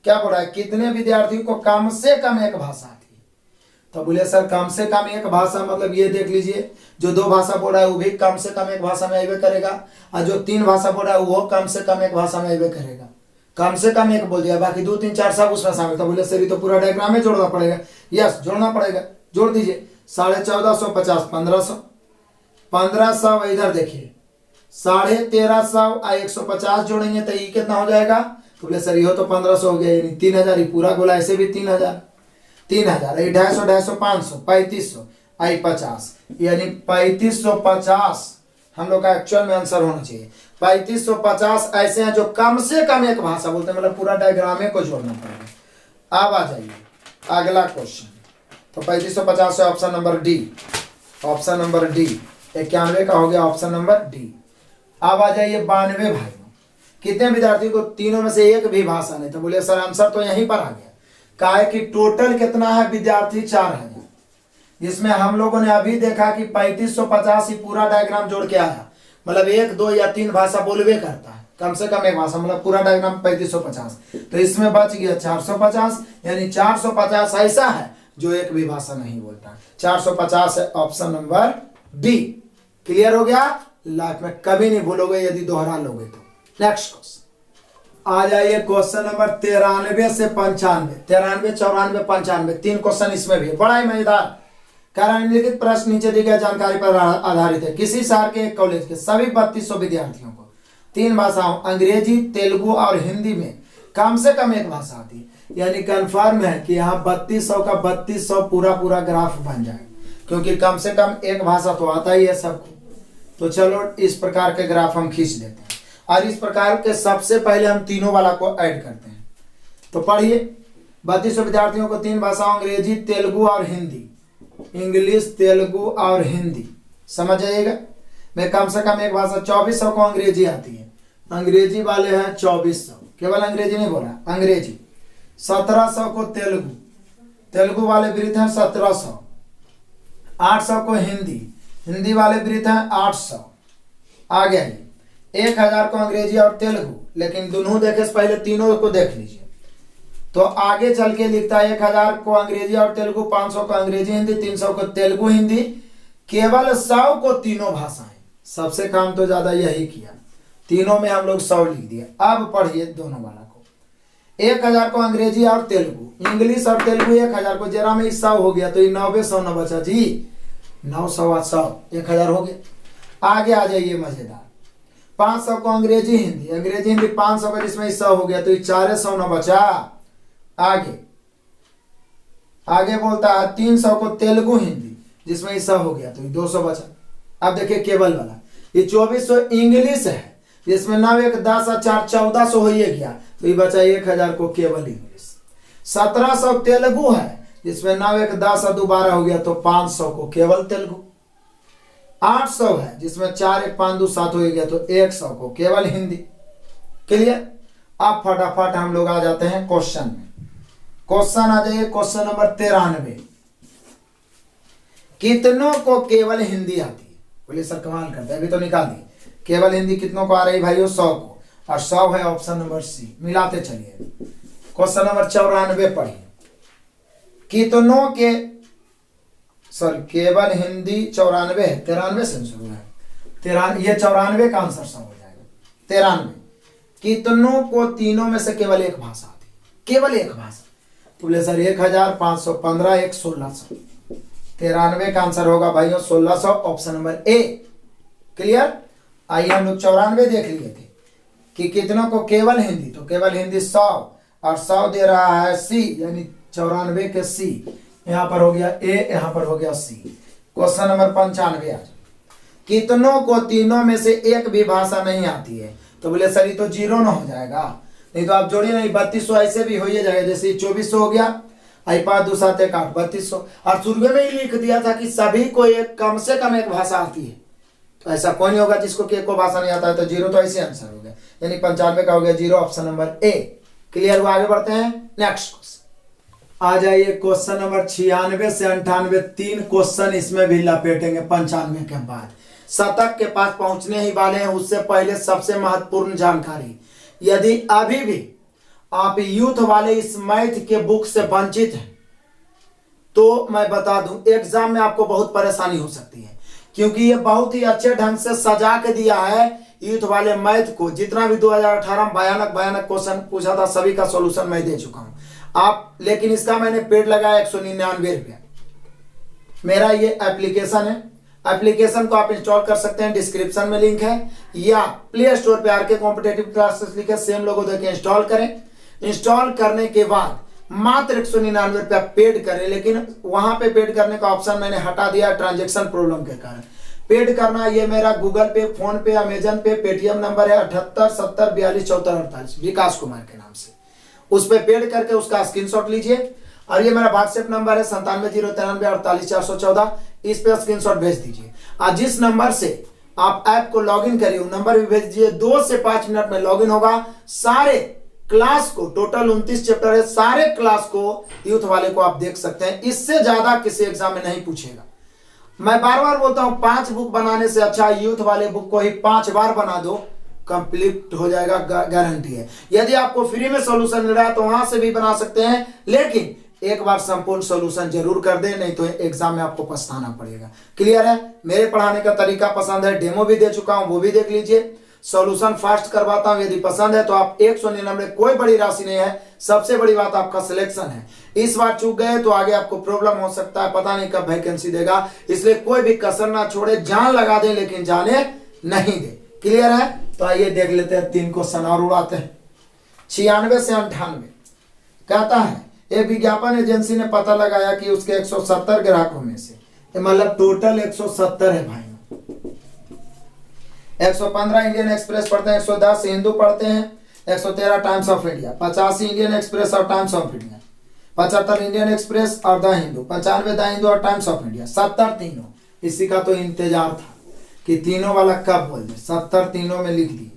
क्या बोल रहा है? कितने विद्यार्थियों को कम से कम एक भाषा आती है? तो बोले सर कम से कम एक भाषा मतलब ये देख लीजिए, जो 2 भाषा बोल रहा है वो भी कम से कम एक भाषा में अबे करेगा, और जो 3 भाषा बोल रहा है वो कम से कम एक भाषा में अबे करेगा। कम से कम एक बोल दिया, बाकी 2 3 4 सब उसमें शामिल। तो बोले सर ये तो पूरा डायग्राम में जोड़ना पड़ेगा। यस, जोड़ना पड़ेगा, जोड़ दीजिए। 1450, 1500, 1500 इधर देखिए 1350 और 150 जोड़ेंगे तो ये कितना हो जाएगा? तो बोले सर ये तो 1500 हो गया, यानी 3000 ही पूरा गोला, ऐसे भी 3000, 3000 250, 250, 500, 3500 आई 50, यानी 3550 हम लोग का एक्चुअल में आंसर होना चाहिए। 3550 ऐसे हैं जो कम से कम एक भाषा बोलते हैं, मतलब पूरा डायग्राम को जोड़ना पड़ेगा। अब आ जाइए अगला क्वेश्चन। तो 3550 है option number D. Option number D 91 का हो गया ऑप्शन नंबर डी। अब आ जाइए 92 भाइयों। कितने विद्यार्थियों को तीनों में से एक भी भाषा नहीं? तो बोले सर आंसर तो यहीं पर आ गया। कहा है कि टोटल कितना है विद्यार्थी? 4000। इसमें हम लोगों ने अभी देखा कि 3550 ही पूरा डायग्राम जोड़ के आया, मतलब 1 2 या 3 भाषा बोलबे करता है, कम से कम एक भाषा, मतलब पूरा डायग्राम 3550। तो इसमें बच गया 450, यानी 450 ऐसा है जो एक भी भाषा नहीं बोलता। 450 है ऑप्शन नंबर बी। क्लियर हो गया? लाइफ में कभी नहीं भूलोगे यदि दोहरा लोगे तो। नेक्स्ट क्वेश्चन आ जाइए, क्वेश्चन नंबर 93 से 95, 93 94 95, 3 क्वेश्चन इसमें भी। बड़ा ही मजेदार। कारण निम्नलिखित प्रश्न नीचे दी गई जानकारी पर आधारित है। किसी शहर के एक कॉलेज के सभी 3200 विद्यार्थियों को 3 भाषाओं अंग्रेजी, तेलुगु और हिंदी में कम से कम एक भाषा आती है। यानी कंफर्म है कि यहाँ 3200 का 3200 पूरा ग्राफ बन जाएगा, क्योंकि कम से कम एक भाषा तो आता ही है सबको। तो चलो इस प्रकार के ग्राफ हम खींच लेते हैं, और इस प्रकार के सबसे पहले हम तीनों वाला को ऐड करते हैं। तो पढ़िए, 3200 विद्यार्थियों को 3 भाषाओं अंग्रेजी, तेलुगु और हिंदी, इंग्लिश, तेलुगु और हिंदी, समझ आइएगा। मैं कम से कम एक भाषा 2400 को अंग्रेजी आती है, अंग्रेजी वाले हैं 2400, केवल अंग्रेजी नहीं बोला, अंग्रेजी। 1700 को तेलुगु, तेलुगु वाले वृत्त हैं 1700। 800 को हिंदी, हिंदी वाले वृत्त हैं 800। आ गया ये 1000 को अंग्रेजी और तेलुगु, लेकिन दोनों देखे से पहले तीनों को देख लीजिए। तो आगे चल के लिखता है 1000 को अंग्रेजी और तेलुगु, 500 को अंग्रेजी हिंदी, 300 को तेलुगु हिंदी, केवल 100 को तीनों भाषाएं। सबसे काम तो ज्यादा यही किया, तीनों में हम लोग 100 लिख दिए। अब पढ़िए दोनों वाला को। 1000 को अंग्रेजी और तेलुगु, इंग्लिश और तेलुगु 1000 को, जरा में 100 हो गया तो ये 90 100 न बचा जी, 900 100 1000 हो गया। आगे आ जाइए मजेदार। 500 को अंग्रेजी हिंदी, अंग्रेजी हिंदी 500 का, जिसमें 100 हो गया तो ये 400 न बचा। आगे आगे बोलता है 300 को तेलुगु हिंदी, जिसमें 100 हो गया तो ये 200 बचा। अब देखिए केवल वाला, ये 2400 इंग्लिश है, जिसमें 9 1 10 4 1400 हो ही गया तो ये बचा 1000 को केवल इंग्लिश। 1700 तेलुगु है, जिसमें 9 1 10 2 12 हो गया तो 500 को केवल तेलुगु। 800 है, जिसमें 4 1 5 2 7 हो गया तो 100 को केवल हिंदी। क्लियर? अब फटाफट हम लोग आ जाते हैं क्वेश्चन में। क्वेश्चन आ जाइए, क्वेश्चन नंबर 93। कितनों को केवल हिंदी आती है? बोलिए सर कमाल करते हैं, अभी तो निकाल दिए। केवल हिंदी कितनों को आ रही भाइयों? 100 को, और 100 है ऑप्शन नंबर सी। मिलाते चलिए। क्वेश्चन नंबर 94 पढ़िए। कितनों के सॉरी केवल हिंदी 94 है, 93 से शुरू है, 93, ये 94 का आंसर सब हो जाएगा। 93 कितनों को तीनों में से केवल एक भाषा आती है, केवल एक भाषा। तो बोले सर 1515 एक 1600, 93 का आंसर होगा भाइयों 1600, ऑप्शन नंबर ए। क्लियर। आइए हम लोग 94 देख लिए थे कि कितनों को केवल हिंदी, तो केवल हिंदी 100 और 100 दे रहा है सी, यानी 94 के सी। यहाँ पर हो गया ए, यहाँ पर हो गया सी। क्वेश्चन नंबर 95 आज, कितनों को तीनों में से एक भी भाषा नहीं आती है। तो बोले सर ये तो 0 ना हो जाएगा, नहीं तो आप जोड़िए नहीं, 3200 ऐसे भी हो ही जाएगा, जैसे 2400 हो गया, आई 5 2 7 1 8 3200। और शुरू में ही लिख दिया था कि सभी को एक कम से कम एक भाषा आती है, तो ऐसा कोई नहीं होगा जिसको कि एक को भाषा नहीं आता है, तो 0 तो ऐसे आंसर हो गया, यानी 95 का हो गया 0, ऑप्शन नंबर ए। क्लियर हुआ। आगे बढ़ते हैं नेक्स्ट क्वेश्चन। आ जाइए क्वेश्चन नंबर 96 से 98, 3 क्वेश्चन इसमें भी लपेटेंगे 95 के बाद। शतक के पास पहुंचने ही वाले हैं, उससे पहले सबसे महत्वपूर्ण जानकारी, यदि अभी भी आप यूथ वाले इस मैथ के बुक से वंचित हैं तो मैं बता दूं एग्जाम में आपको बहुत परेशानी हो सकती है, क्योंकि ये बहुत ही अच्छे ढंग से सजा के दिया है यूथ वाले मैथ को। जितना भी 2018 में भयानक क्वेश्चन पूछा था सभी का सॉल्यूशन मैं दे चुका हूं आप, लेकिन इसका मैंने पेड लगाया 199 रुपया। मेरा ये एप्लीकेशन है, एप्लीकेशन को आप इंस्टॉल कर सकते हैं, डिस्क्रिप्शन में लिंक है, या प्ले स्टोर पे आरके कॉम्पिटिटिव क्लासेस लिखे सेम लोगो देके इंस्टॉल करें। इंस्टॉल करने के बाद मात्र 199 रुपया पेड करें, लेकिन वहां पे पेड करने का ऑप्शन मैंने हटा दिया ट्रांजेक्शन प्रॉब्लम के कारण। पेड करना ये मेरा गूगल पे, फोन पे, अमेजन पे, पेटीएम नंबर है 78 70 42 74 48, विकास कुमार के नाम से। उस पे पेड करके उसका स्क्रीनशॉट लीजिए, और ये मेरा व्हाट्सएप नंबर है 97 093 48 414, इस पे स्क्रीनशॉट भेज दीजिए। और जिस नंबर से आप ऐप को लॉगिन करिए वो नंबर भी भेज दीजिए, 2 से 5 मिनट में लॉगिन होगा। सारे क्लास को, टोटल 29 चैप्टर है, सारे क्लास को यूथ वाले को आप देख सकते हैं। इससे ज्यादा किसी एग्जाम में नहीं पूछेगा। मैं बार बार बोलता हूं 5 बुक बनाने से अच्छा यूथ वाले बुक को ही 5 बार बना दो, कंप्लीट हो जाएगा, गारंटी है। यदि आपको फ्री में सॉल्यूशन मिल रहा है तो वहां से भी बना सकते हैं, लेकिन एक बार संपूर्ण सॉल्यूशन जरूर कर दें, नहीं तो एग्जाम में आपको पछताना पड़ेगा। क्लियर है। मेरे पढ़ाने का तरीका पसंद है, डेमो भी दे चुका हूं, वो भी देख लीजिए। सॉल्यूशन फास्ट करवाता हूं, यदि पसंद है तो आप 199, कोई बड़ी राशि नहीं है। सबसे बड़ी बात आपका सिलेक्शन है। इस बार चूक गए तो आगे आपको प्रॉब्लम हो सकता है, पता नहीं कब वैकेंसी देगा, इसलिए कोई भी कसर ना छोड़े, जान लगा दे लेकिन जाने नहीं दे। क्लियर है। तो आइए देख लेते हैं 3 क्वेश्चन और उड़ाते हैं। 96 से 98 कहता है एक विज्ञापन एजेंसी ने पता लगाया कि उसके 170 ग्राहकों में से, मतलब टोटल 170 है भाई, 115 इंडियन एक्सप्रेस पढ़ते हैं, 110 हिंदू पढ़ते हैं, 113 times of India, 85 Indian express और times of India, 75 Indian express और द हिंदू, 95 द हिंदू और टाइम्स ऑफ इंडिया, 70 तीनों। इसी का तो इंतजार था कि तीनों वाला कब बोल दे, 70 तीनों में लिख दिए।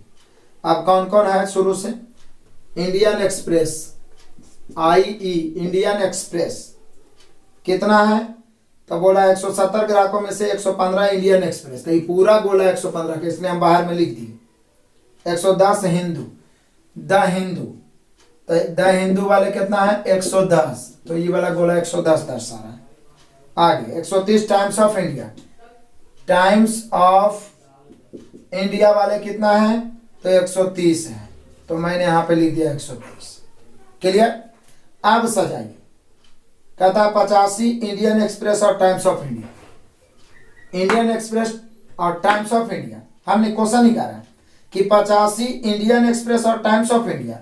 अब कौन कौन है शुरू से? Indian express, IE Indian express कितना है? तो बोला 170 ग्राहकों में से 115 इंडियन एक्सप्रेस, तो ये पूरा बोला 115 के, इसलिए हम बाहर में लिख दिए। 110 हिंदू, द हिंदू, तो द हिंदू वाले कितना है? 110, तो ये वाला गोला 110 दर्शा रहा है। आगे 130 times of India, times of India वाले कितना है? तो 130 है, तो मैंने यहां पे लिख दिया 130। क्लियर। अब सजाइए, कहता है 85 इंडियन एक्सप्रेस और times of India. Indian express और टाइम्स ऑफ इंडिया, हमने क्वेश्चन ही कहा है कि 85 इंडियन एक्सप्रेस और टाइम्स ऑफ इंडिया।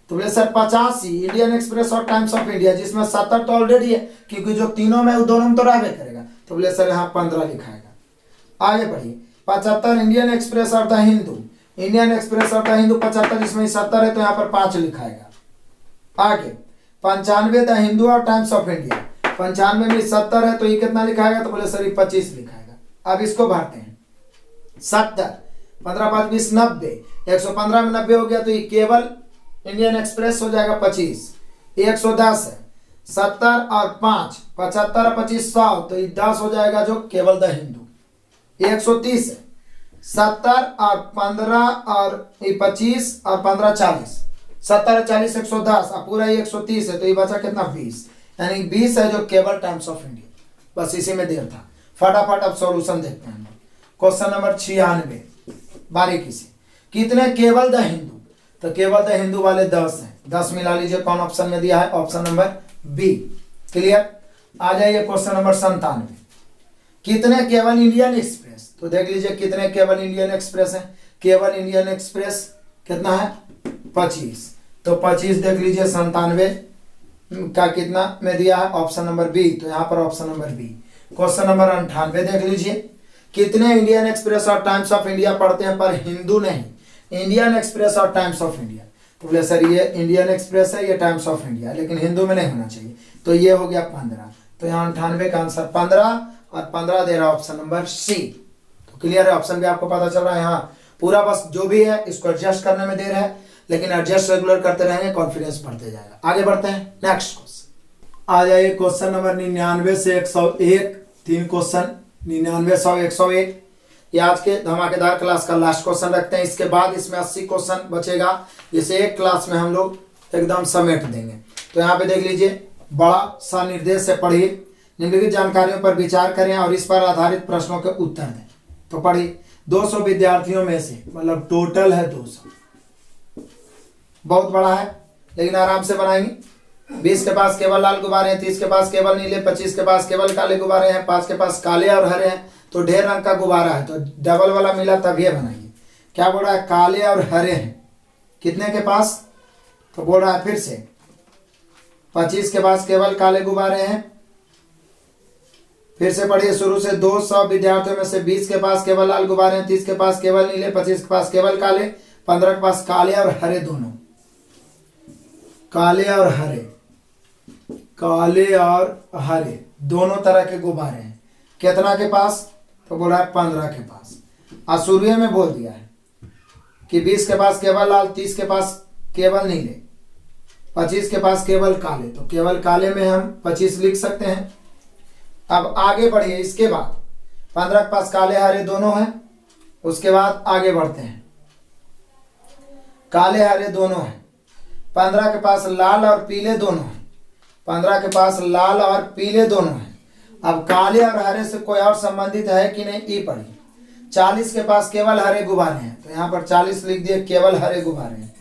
तो बोले सर 85 इंडियन एक्सप्रेस और टाइम्स ऑफ इंडिया, जिसमें 70 तो ऑलरेडी है, क्योंकि जो तीनों में दोनों में तो रहबे करेगा। तो बोले सर यहाँ 15 लिखाएगा। आगे बढ़िए, 75 इंडियन एक्सप्रेस और द हिंदू, इंडियन एक्सप्रेस और द हिंदू 75, जिसमें 70 है तो यहाँ पर 5 लिखाएगा। आगे 95 द हिंदू और टाइम्स ऑफ इंडिया, 95 में 70 है तो ये कितना लिखाएगा? तो बोले सर 25 लिखाएगा। अब इसको भरते हैं, 70 15 5 20 90, 115 में 90 हो गया, तो ये केवल इंडियन एक्सप्रेस हो जाएगा 25। 110 है, 70 और 5 75 और 25 100, तो ये 10 हो जाएगा जो केवल द हिंदू। 130 है, 70 और 15 और 25 और 15 40, 70 40 110 और पूरा 130 है, तो ये बचा कितना? 20, यानी 20 है जो केवल टाइम्स ऑफ इंडिया। बस इसी में देर था। फटाफट अब सॉल्यूशन देखते हैं हम लोग। क्वेश्चन नंबर 96 बारीकी से, कितने केवल द हिंदू, तो केवल द हिंदू वाले 10 हैं, 10 मिला लीजिए। कौन ऑप्शन में दिया है? Option number B. क्लियर। आ जाइए क्वेश्चन नंबर 97, कितने केवल इंडियन एक्सप्रेस, तो देख लीजिए कितने केवल इंडियन एक्सप्रेस है। केवल इंडियन एक्सप्रेस कितना है? 25। तो 25 देख लीजिए 97 का कितना में दिया है? Option number B. तो यहाँ पर option number B. Question number 98 देख लीजिए, कितने इंडियन एक्सप्रेस और टाइम्स ऑफ इंडिया पढ़ते हैं पर हिंदू नहीं? इंडियन एक्सप्रेस और टाइम्स ऑफ इंडिया, तो बोले सर ये इंडियन एक्सप्रेस है, ये टाइम्स ऑफ इंडिया, लेकिन हिंदू में नहीं होना चाहिए। तो ये हो गया 15। तो यहाँ 98 का आंसर 15 और 15 दे रहा ऑप्शन नंबर सी। तो क्लियर है, ऑप्शन भी आपको पता चल रहा है। यहाँ पूरा बस जो भी है इसको एडजस्ट करने में देर है, लेकिन एडजस्ट रेगुलर करते रहेंगे, कॉन्फिडेंस बढ़ते जाएगा। आगे बढ़ते हैं नेक्स्ट क्वेश्चन। आ जाइए क्वेश्चन नंबर 99 से 101, 3 क्वेश्चन 99, 100, 101। ये आज के धमाकेदार क्लास का लास्ट क्वेश्चन रखते हैं। इसके बाद इसमें 80 क्वेश्चन बचेगा, जिसे एक क्लास में हम लोग एकदम समेट देंगे। तो यहाँ पे देख लीजिए, बड़ा सा निर्देश से पढ़िए, निम्नलिखित जानकारियों पर विचार करें और इस पर आधारित प्रश्नों के उत्तर दें। तो पढ़िए, 200 विद्यार्थियों में से, मतलब टोटल है 200, बहुत बड़ा है लेकिन आराम से बनाएंगे। 20 के पास केवल लाल गुब्बारे हैं, 30 के पास केवल नीले, 25 के पास केवल काले गुब्बारे हैं, 5 के पास काले और हरे हैं। तो ढेर रंग का गुब्बारा है, तो डबल वाला मिला तब ये बनाइए। क्या बोल रहा है? काले और हरे हैं। कितने के पास? तो बोल रहा है फिर से 25 के पास केवल काले गुब्बारे हैं। फिर से पढ़िए शुरू से, 200 विद्यार्थियों में से 20 के पास केवल लाल गुब्बारे हैं, 30 के पास केवल नीले, 25 के पास केवल काले, 15 के पास काले और हरे दोनों। काले और हरे, काले और हरे दोनों तरह के गुब्बारे हैं। कितना के पास? तो बोल रहा है 15 के पास। असूर्य में बोल दिया है कि 20 के पास केवल लाल, 30 के पास केवल नीले, 25 के पास केवल काले। तो केवल काले में हम 25 लिख सकते हैं। अब आगे बढ़िए, इसके बाद 15 के पास काले हरे दोनों हैं। उसके बाद आगे बढ़ते हैं, काले हरे दोनों हैं। 15 के पास लाल और पीले दोनों हैं। 15 के पास लाल और पीले दोनों हैं। अब काले और हरे से कोई और संबंधित है कि नहीं, ई पढ़िए। 40 के पास केवल हरे गुब्बारे हैं, तो यहाँ पर 40 लिख दिए, केवल हरे गुब्बारे हैं।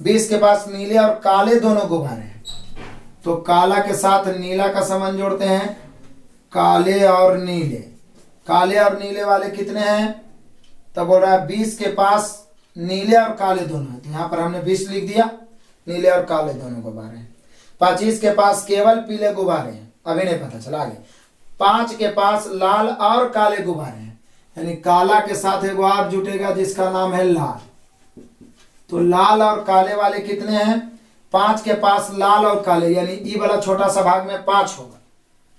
20 के पास नीले और काले दोनों गुब्बारे हैं, तो काला के साथ नीला का संबंध जोड़ते हैं, काले और नीले। काले और नीले वाले कितने हैं? तो बोल रहा है 20 के पास नीले और काले दोनों हैं, तो यहाँ पर हमने 20 लिख दिया, नीले और काले दोनों गुब्बारे हैं। 25 के पास केवल पीले गुब्बारे हैं, अभी नहीं पता चला। आगे 5 के पास लाल और काले गुब्बारे हैं, यानी काला के साथ एक और जुटेगा जिसका नाम है लाल। तो लाल और काले वाले कितने हैं? 5 के पास लाल और काले, यानी ई वाला छोटा सा भाग में 5 होगा,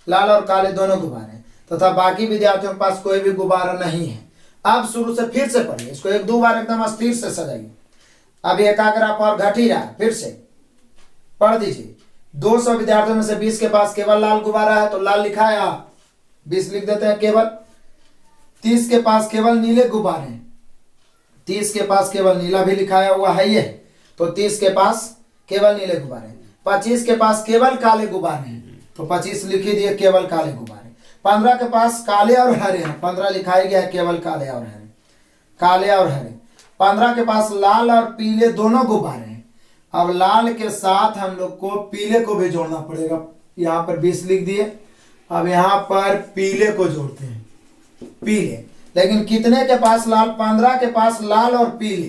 लाल और काले दोनों गुब्बारे, तथा बाकी विद्यार्थियों के पास कोई भी गुब्बारा नहीं है। अब शुरू से फिर से पढ़िए, इसको 1-2 बार एकदम स्थिर से सजाइए। अभी एकाग्रता और घट ही रहा है, फिर से पढ़ दीजिए। 200 विद्यार्थियों में से 20 के पास केवल लाल गुब्बारा है, तो लाल लिखा है, आप 20 लिख देते हैं केवल। 30 के पास केवल नीले गुब्बारे हैं, 30 के पास केवल नीला भी लिखाया हुआ है ये, तो 30 के पास केवल नीले गुब्बारे हैं। 25 के पास केवल काले गुब्बारे हैं, तो 25 लिख ही दिए, केवल काले गुब्बारे। 15 के पास काले और हरे हैं, 15 लिखाई गया है, केवल काले और हरे, काले और हरे। 15 के पास लाल और पीले दोनों गुब्बारे हैं। अब लाल के साथ हम लोग को पीले को भी जोड़ना पड़ेगा, यहाँ पर 20 लिख दिए। अब यहाँ पर पीले को जोड़ते हैं, पीले, लेकिन कितने के पास लाल? 15 के पास लाल और पीले।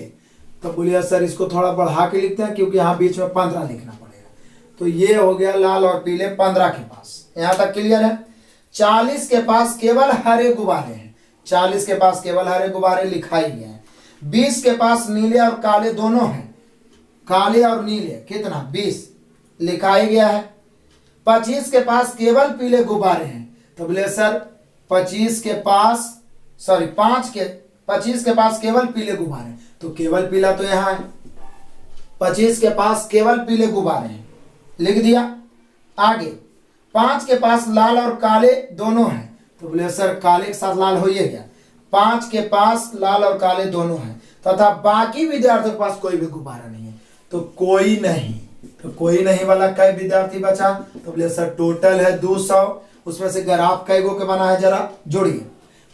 तो बोलिए सर इसको थोड़ा बढ़ा के लिखते हैं, क्योंकि यहाँ बीच में 15 लिखना पड़ेगा। तो ये हो गया लाल और पीले 15 के पास, यहाँ तक क्लियर है। 40 के पास केवल हरे गुब्बारे हैं, 40 के पास केवल हरे गुब्बारे लिखा ही गया है। 20 के पास नीले और काले दोनों हैं, काले और नीले कितना? 20 लिखा ही गया है। 25 के पास केवल पीले गुब्बारे हैं, तो बोले सर 25 के पास 25 के पास केवल पीले गुब्बारे हैं, तो केवल पीला तो यहाँ है। 25 के पास केवल पीले गुब्बारे हैं, लिख दिया। आगे 5 के पास लाल और काले दोनों हैं, तो बोले सर काले के साथ लाल हो ही गया। 5 के पास लाल और काले दोनों हैं, तथा बाकी विद्यार्थियों के पास कोई भी गुब्बारा नहीं है, तो कोई नहीं। तो कोई नहीं वाला कई विद्यार्थी बचा? तो बोले सर टोटल है 200, उसमें से ग्राफ कई गो के बना है जरा जोड़िए।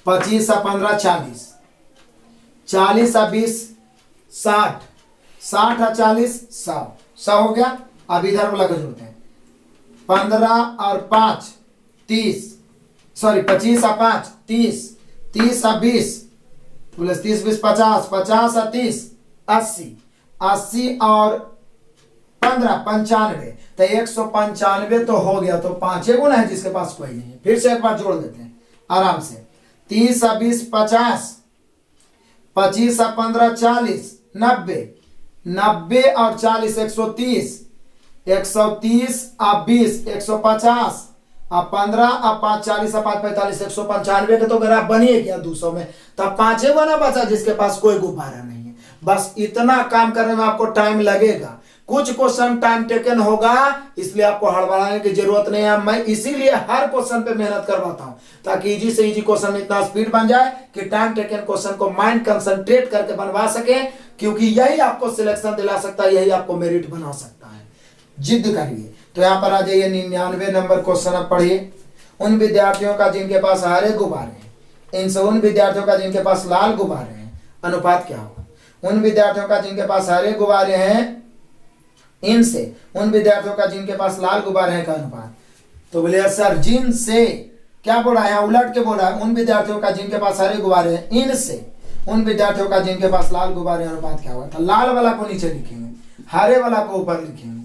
25 और 15 40, 40 और 20 60, 60 और 40 100, 100 हो गया। अब इधर वाला को जोड़ते हैं। 15 और 5 30, सॉरी 25 और 5 30, 30 और 20 प्लस 30 20 50, 50 और 30 80, 80 और 15 95, तो 195 तो हो गया। तो 5 गुना है जिसके पास कोई नहीं है। फिर से एक बार जोड़ देते हैं आराम से। 30 और 20 50, 25 और 15 40, 90, 90 और 40 130, 130 और 20 150, अब 15 अब 5 40 और 5 45 195 के तो ग्राफ बनिए क्या 200 में। तब 5 गुना बचा जिसके पास कोई गुब्बारा नहीं है। बस इतना काम करने में आपको टाइम लगेगा। कुछ क्वेश्चन टाइम टेकन होगा, इसलिए आपको हड़बड़ाने की जरूरत नहीं है। मैं इसीलिए हर क्वेश्चन पे मेहनत करवाता हूं ताकि इजी से इजी क्वेश्चन में इतना स्पीड बन जाए कि टाइम टेकन क्वेश्चन को माइंड कंसंट्रेट करके बनवा सके, क्योंकि यही आपको सिलेक्शन दिला सकता है, यही आपको मेरिट बना सकता है। जिद करिए। तो यहाँ पर आ जाइए 99 नंबर क्वेश्चन अब पढ़िए। उन विद्यार्थियों का जिनके पास हरे गुब्बारे हैं, इनसे उन विद्यार्थियों का जिनके पास लाल गुब्बारे हैं, अनुपात क्या होगा। उन विद्यार्थियों का जिनके पास हरे गुब्बारे हैं, इनसे उन विद्यार्थियों का जिनके पास लाल गुब्बारे हैं का अनुपात। तो बोले सर जिन से क्या बोला है, उलट के बोला है। उन विद्यार्थियों का जिनके पास हरे गुब्बारे हैं, इनसे उन विद्यार्थियों का जिनके पास लाल गुब्बारे हैं, अनुपात क्या होगा। तो लाल वाला को नीचे लिखेंगे, हरे वाला को ऊपर लिखेंगे,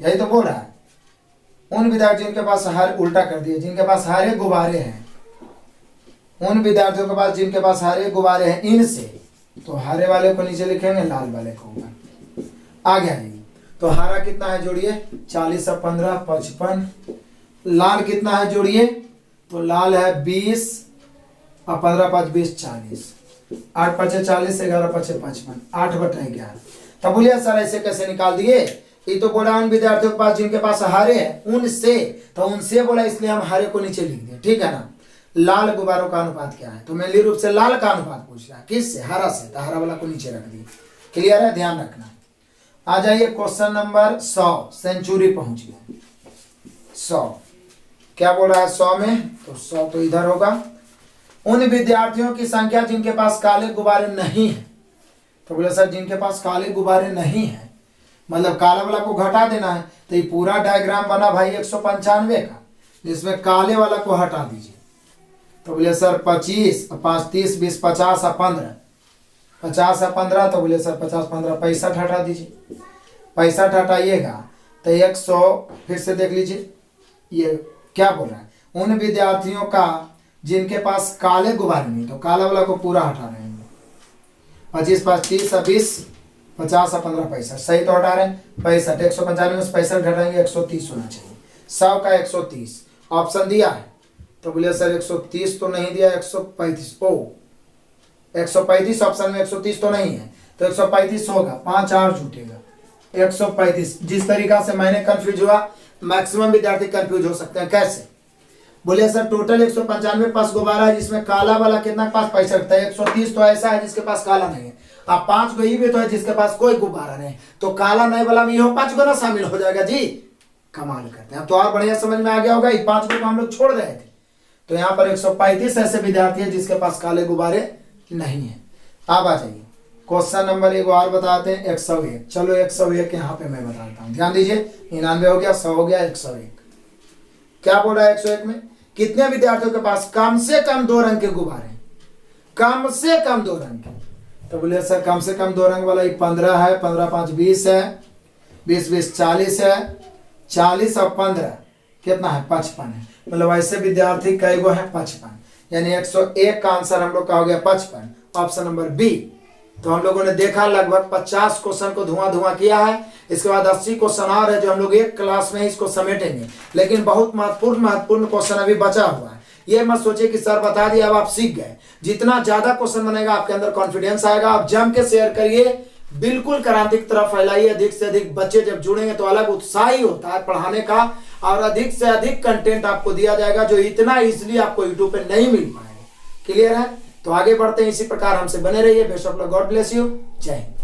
यही तो बोल रहा है। उन विद्यार्थियों के पास हर उल्टा कर दिए, जिनके पास हरे गुब्बारे हैं, उन विद्यार्थियों के पास जिनके पास हरे गुब्बारे हैं, इनसे तो हरे वाले को नीचे लिखेंगे, लाल वाले को ऊपर। आगे आइए। तो हरा कितना है जोड़िए, 40 और 15 55। लाल कितना है जोड़िए, तो लाल है 20 और 15 5 20 40, 8 5 40, 11 5 55, 8/11। तब बोलिए सर ऐसे कैसे निकाल दिए। ये तो बोला उन विद्यार्थियों के पास जिनके पास हरे हैं, उनसे, तो उनसे बोला इसलिए हम हरे को नीचे लिख दिए, ठीक है ना। लाल गुब्बारों का अनुपात क्या है, तो मेनली रूप से लाल का अनुपात पूछ रहा है, किससे, हरा से, तो हरा वाला को नीचे रख दिए। क्लियर है, ध्यान रखना। आ जाइए क्वेश्चन नंबर 100, सेंचुरी पहुंच गए। 100 क्या बोल रहा है 100 में, तो 100 तो इधर होगा। उन विद्यार्थियों की संख्या जिनके पास काले गुब्बारे नहीं है, तो बोले सर जिनके पास काले गुब्बारे नहीं है मतलब काला वाला को घटा देना है। तो ये पूरा डायग्राम बना भाई 195 का, जिसमें काले वाला को हटा दीजिए। तो बोले सर 25 और 5 30 20 50 और 15, 50 और 15, तो बोले सर 50 15 65 हटा दीजिए। 65 हटाइएगा तो 100, फिर से देख लीजिए ये क्या बोल रहा है। उन विद्यार्थियों का जिनके पास काले गुब्बारे नहीं, तो काला वाला को पूरा हटा रहे हैं। 25 5 30 और 20 50 और 15 65, सही तो हटा रहे हैं 65। 195 में 65 घटाएंगे 130 होना चाहिए। 100 का 130 ऑप्शन दिया है, तो बोले सर 130 तो नहीं दिया, 135। ओ 135 ऑप्शन में 130 तो नहीं है, तो 135 होगा, 5 और जुटेगा 135। जिस तरीका से मैंने कंफ्यूज हुआ, मैक्सिमम विद्यार्थी कंफ्यूज हो सकते हैं। कैसे, बोले सर टोटल 195 पास गुब्बारा है, जिसमें काला वाला कितना पास 65 था। 130 तो ऐसा है जिसके पास काला नहीं है। अब 5 गो भी तो है जिसके पास कोई गुब्बारा नहीं, तो काला नहीं वाला में ये 5 गुना शामिल हो जाएगा जी। कमाल करते हैं। अब तो और बढ़िया समझ में आ गया होगा। 5 को हम लोग छोड़ रहे थे, तो यहाँ पर 135 ऐसे विद्यार्थी है जिसके पास काले गुब्बारे नहीं है। अब आ जाइए क्वेश्चन नंबर 1 और बताते हैं 101। चलो 101 यहाँ पे मैं बताता हूँ, ध्यान दीजिए। 99 हो गया, 100 हो गया, 101 क्या बोल रहा है। 101 में कितने विद्यार्थियों के पास कम से कम 2 रंग के गुब्बारे, कम से कम 2 रंग के। तो बोले सर कम से कम 2 रंग वाला 15 है, 15 5 20 है, 20 20 40 है, 40 और 15 कितना है 55 है। मतलब ऐसे विद्यार्थी कई गो है 55, यानी 101 का आंसर हम लोग का हो गया 55, ऑप्शन नंबर बी। तो हम लोगों ने देखा लगभग 50 क्वेश्चन को धुआं किया है। इसके बाद 80 क्वेश्चन और है जो हम लोग एक क्लास में ही इसको समेटेंगे, लेकिन बहुत महत्वपूर्ण क्वेश्चन अभी बचा हुआ है। ये मत सोचिए कि सर बता दिया अब आप सीख गए। जितना ज्यादा क्वेश्चन बनेगा आपके अंदर कॉन्फिडेंस आएगा। आप जम के शेयर करिए, बिल्कुल क्रांति की तरफ फैलाइए। अधिक से अधिक बच्चे जब जुड़ेंगे तो अलग उत्साह ही होता है पढ़ाने का, और अधिक से अधिक कंटेंट आपको दिया जाएगा जो इतना इजीली आपको यूट्यूब पे नहीं मिल पाएगा। क्लियर है, तो आगे बढ़ते हैं। इसी प्रकार हमसे बने रहिए। Best of luck, God bless you, जय हिंद।